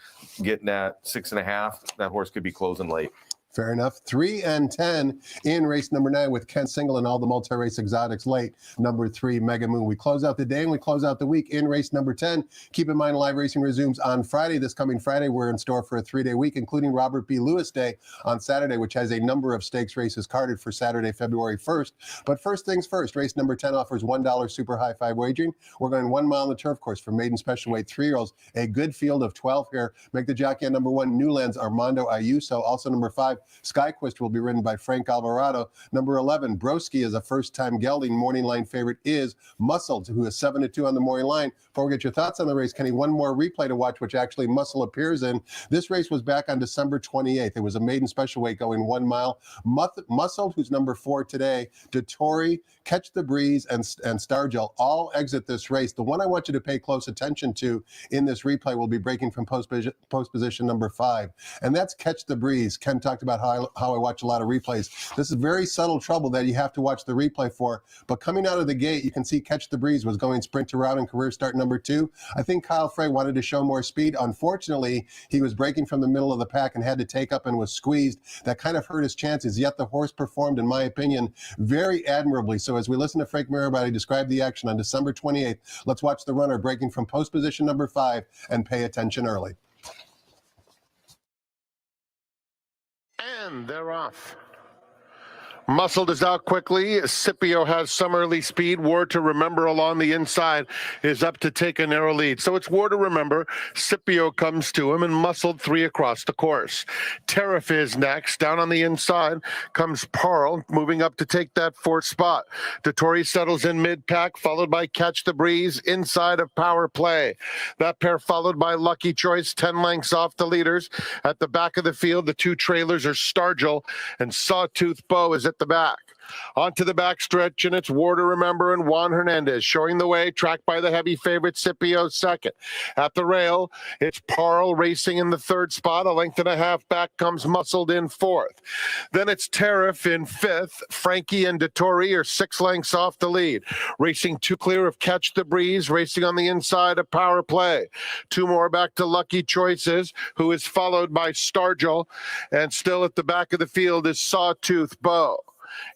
getting that 6.5, that horse could be closing late. Fair enough. 3 and 10 in race number 9 with Kent Single and all the multi-race exotics late. Number 3, Mega Moon. We close out the day and we close out the week in race number 10. Keep in mind, live racing resumes on Friday. This coming Friday, we're in store for a 3-day week, including Robert B. Lewis Day on Saturday, which has a number of stakes races carded for Saturday, February 1st. But first things first, race number 10 offers $1 super high 5 wagering. We're going 1 mile on the turf course for maiden special weight 3-year-olds. A good field of 12 here. Make the jockey on number 1, Newlands Armando Ayuso. Also number 5, Skyquist will be ridden by Frank Alvarado. Number 11, Broski is a first-time gelding. Morning line favorite is Muscle, who is 7-2 on the morning line. Before we get your thoughts on the race, Kenny, one more replay to watch, which actually Muscle appears in. This race was back on December 28th. It was a maiden special weight going 1 mile. Muscle, who's number 4 today, Dottore, Catch the Breeze, and Stargell all exit this race. The one I want you to pay close attention to in this replay will be breaking from post position number 5, and that's Catch the Breeze. Ken talked about how I watch a lot of replays. This is very subtle trouble that you have to watch the replay for, but coming out of the gate, you can see Catch the Breeze was going sprint to route in career start number 2. I think Kyle Frey wanted to show more speed. Unfortunately, he was breaking from the middle of the pack and had to take up and was squeezed. That kind of hurt his chances, yet the horse performed, in my opinion, very admirably. So as we listen to Frank Mirabati describe the action on December 28th, let's watch the runner breaking from post position number 5 and pay attention early. And they're off. Muscled is out quickly. Scipio has some early speed. War to Remember along the inside is up to take a narrow lead. So it's War to Remember. Scipio comes to him and Muscled 3 across the course. Tariff is next. Down on the inside comes Parle, moving up to take that 4th spot. Dottore settles in mid-pack, followed by Catch the Breeze inside of Power Play. That pair followed by Lucky Choice, 10 lengths off the leaders. At the back of the field, the 2 trailers are Stargell and Sawtooth Bow is at the back. Onto the back stretch, and it's War to Remember and Juan Hernandez showing the way, tracked by the heavy favorite Scipio 2nd. At the rail, it's Parle racing in the 3rd spot. A length and a half back comes Muscled in 4th. Then it's Tariff in 5th. Frankie and Dottore are 6 lengths off the lead. Racing 2 clear of Catch the Breeze, racing on the inside of Power Play. 2 more back to Lucky Choices, who is followed by Stargell, and still at the back of the field is Sawtooth Bow.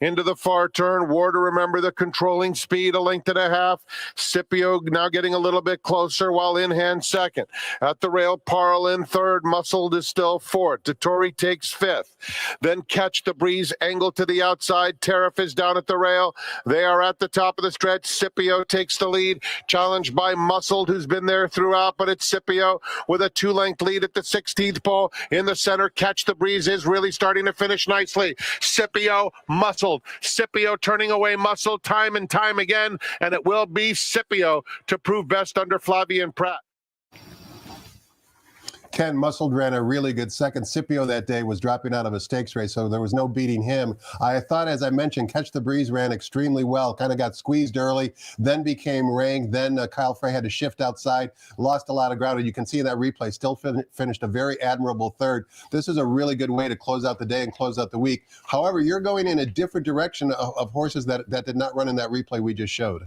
Into the far turn, War to Remember the controlling speed, a length and a half. Scipio now getting a little bit closer while in hand 2nd. At the rail, Parle in 3rd. Muscled is still 4th. Dottore takes 5th. Then Catch the Breeze, angle to the outside. Tariff is down at the rail. They are at the top of the stretch. Scipio takes the lead, challenged by Muscled, who's been there throughout, but it's Scipio with a 2-length lead at the 16th pole. In the center, Catch the Breeze is really starting to finish nicely. Scipio, Muscle. Scipio turning away Muscle time and time again, and it will be Scipio to prove best under Flavien Prat. Ken Muscle ran a really good second. Scipio that day was dropping out of a stakes race, so there was no beating him. I thought, as I mentioned, Catch the Breeze ran extremely well, kind of got squeezed early, then became ranked. Then Kyle Frey had to shift outside, lost a lot of ground. And you can see in that replay, still finished a very admirable third. This is a really good way to close out the day and close out the week. However, you're going in a different direction of horses that did not run in that replay we just showed.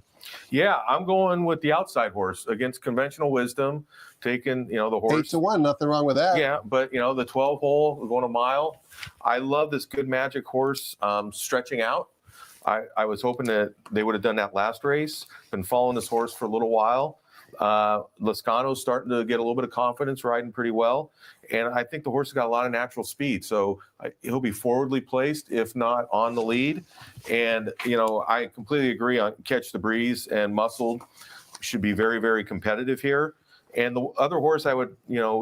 Yeah, I'm going with the outside horse against conventional wisdom, taking, the horse. 8-1, nothing wrong with that. Yeah, but, the 12 hole, we're going a mile. I love this Good Magic horse stretching out. I was hoping that they would have done that last race. Been following this horse for a little while. Lascano's starting to get a little bit of confidence, riding pretty well. And I think the horse has got a lot of natural speed. So he'll be forwardly placed, if not on the lead. And, I completely agree on Catch the Breeze and Muscle should be very, very competitive here. And the other horse I would,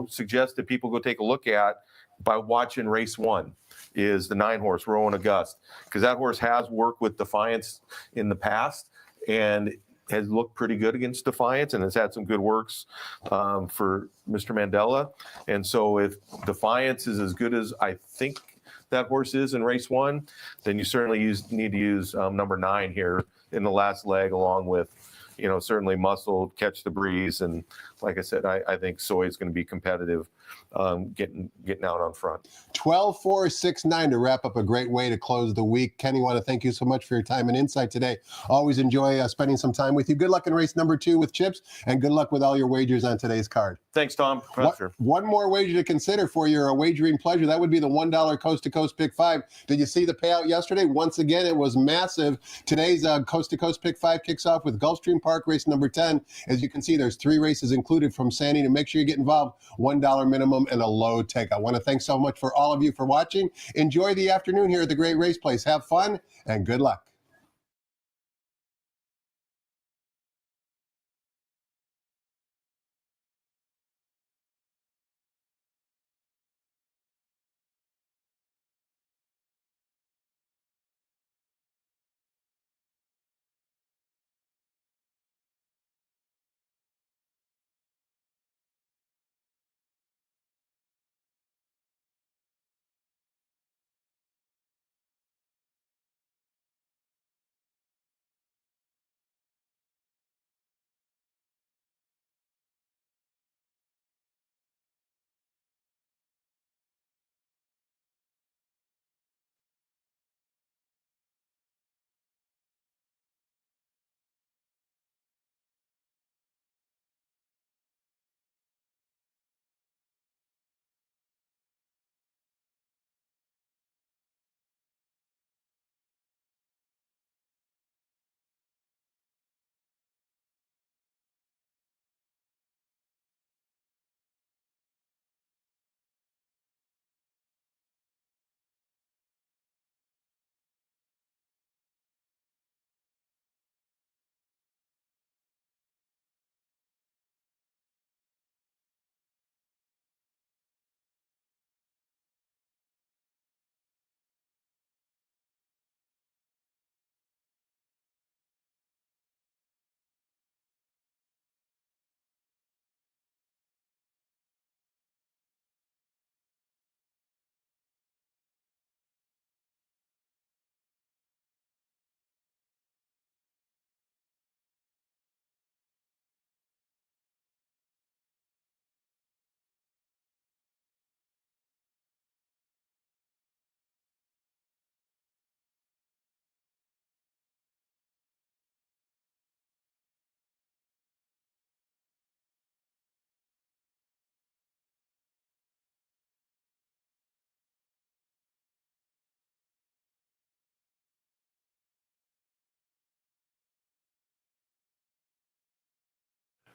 suggest that people go take a look at by watching race 1 is the 9 horse, Rowan August, because that horse has worked with Defiance in the past and has looked pretty good against Defiance and has had some good works for Mr. Mandela. And so if Defiance is as good as I think that horse is in race 1, then you certainly need to use number 9 here in the last leg, along with, certainly Muscle, Catch the Breeze. And like I said, I think Soy is going to be competitive, getting out on front. 12-4-6-9 to wrap up a great way to close the week. Kenny, want to thank you so much for your time and insight today. Always enjoy spending some time with you. Good luck in race number 2 with Chips, and good luck with all your wagers on today's card. Thanks, Tom. Pleasure. One more wager to consider for your wagering pleasure. That would be the $1 Coast to Coast Pick 5. Did you see the payout yesterday? Once again, it was massive. Today's Coast to Coast Pick 5 kicks off with Gulfstream Park race number 10. As you can see, there's 3 races included from Sandy to make sure you get involved. $1 minimum and a low take. I want to thank so much for all of you for watching. Enjoy the afternoon here at the Great Race Place. Have fun and good luck.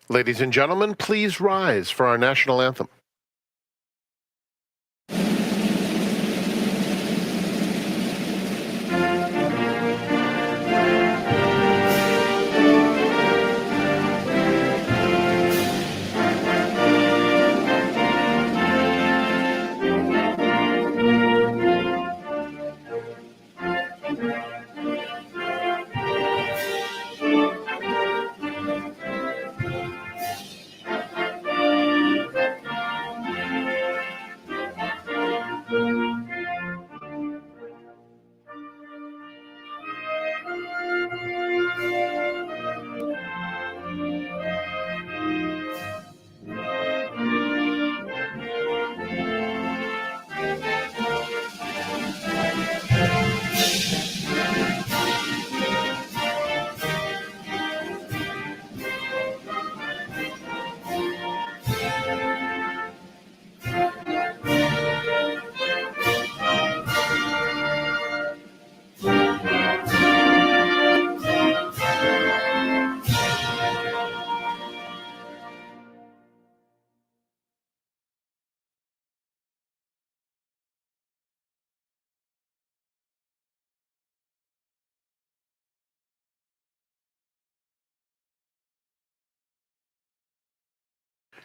Ladies and gentlemen, please rise for our national anthem.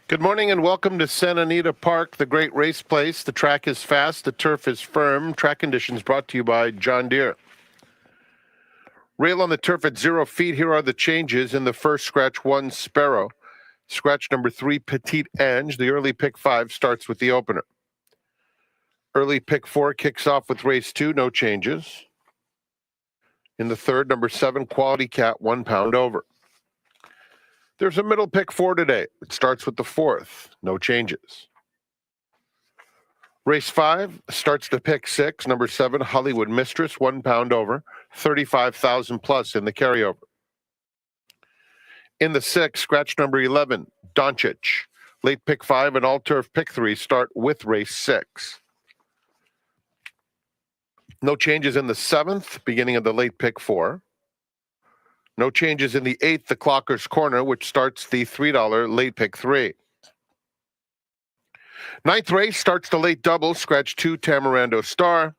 Good morning and welcome to Santa Anita Park, the great race place. The track is fast, the turf is firm. Track conditions brought to you by John Deere. Rail on the turf at 0 feet. Here are the changes. In the first, scratch 1, Sparrow. Scratch number 3, Petite Ange. The early pick 5 starts with the opener. Early pick 4 kicks off with race 2, no changes. In the third, number 7, Quality Cat, 1 pound over. There's a middle pick 4 today. It starts with the fourth, no changes. Race 5 starts the pick 6, number 7, Hollywood Mistress, 1 pound over, 35,000 plus in the carryover. In the 6, scratch number 11, Doncic. Late pick 5 and all turf pick 3 start with race 6. No changes in the 7th, beginning of the late pick 4. No changes in the 8th, the Clocker's Corner, which starts the $3 late pick 3. Ninth race starts the late double, scratch 2, Tamarando Star.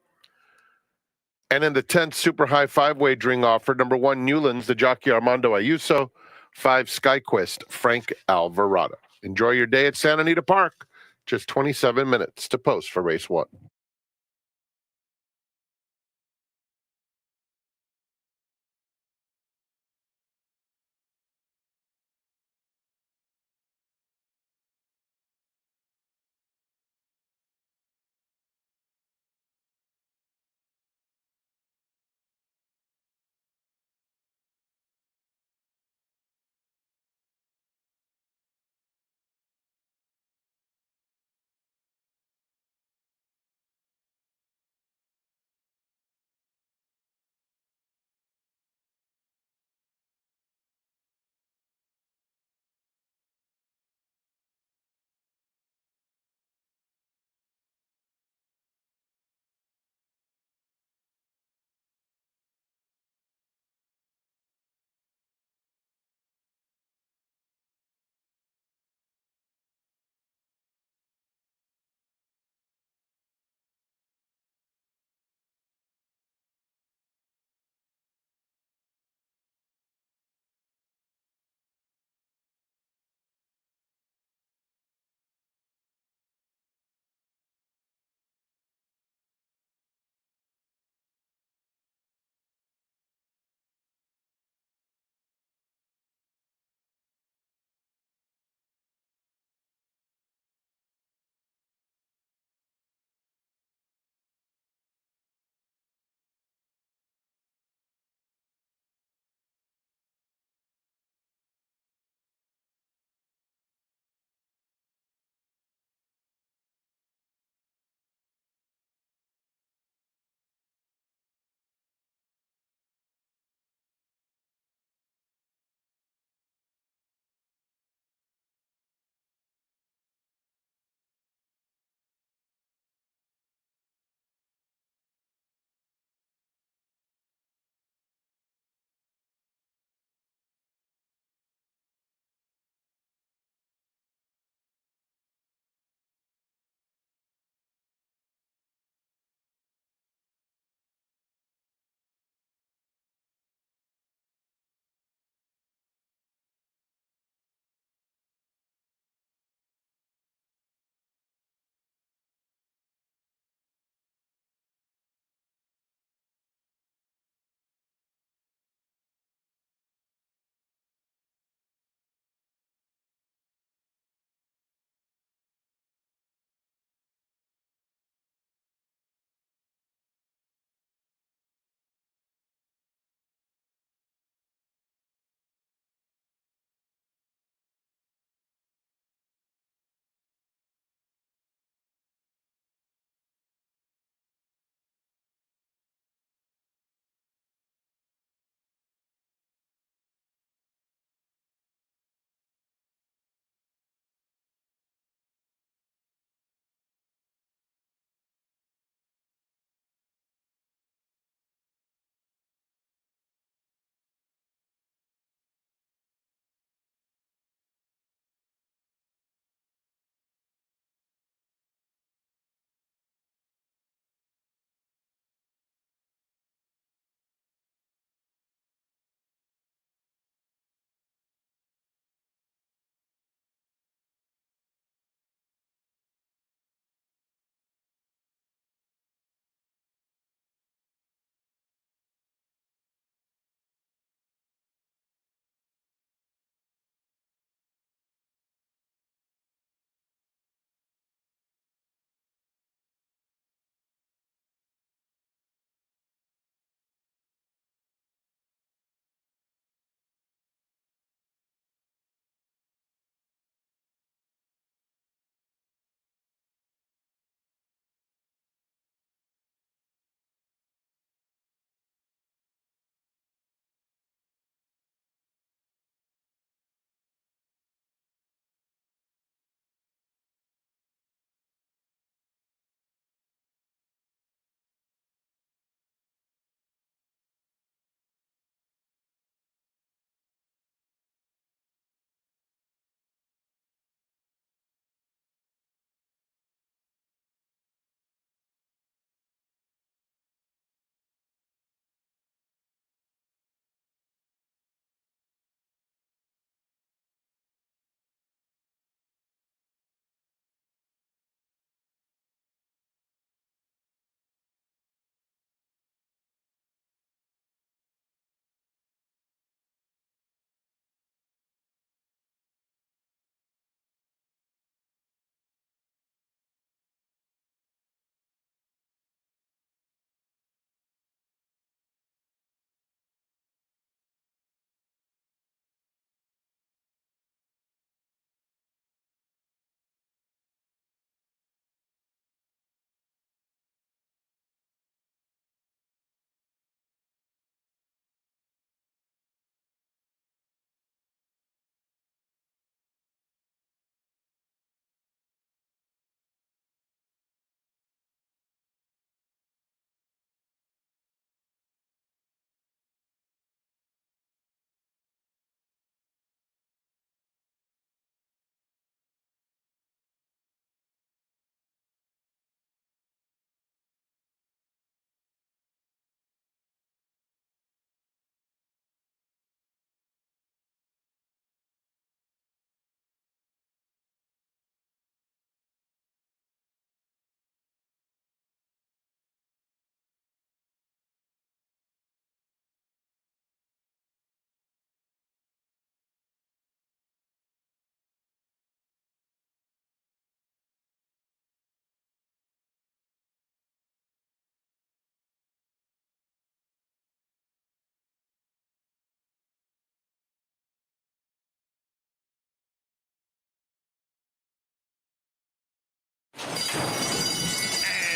And in the 10th super high 5-wagering offer, number 1, Newlands, the jockey Armando Ayuso, 5, Skyquest, Frank Alvarado. Enjoy your day at Santa Anita Park. Just 27 minutes to post for race 1.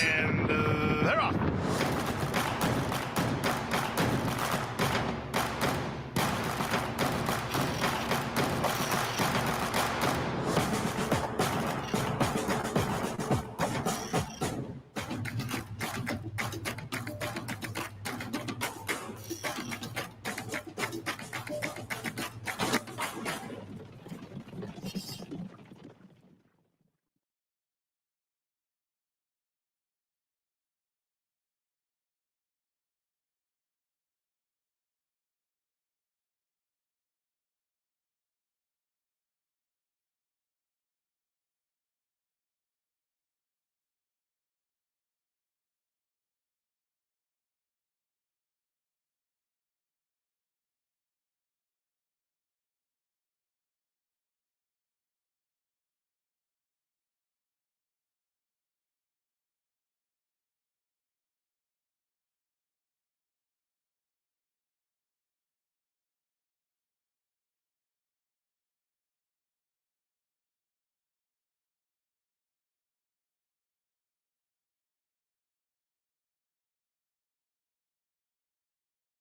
And they're off.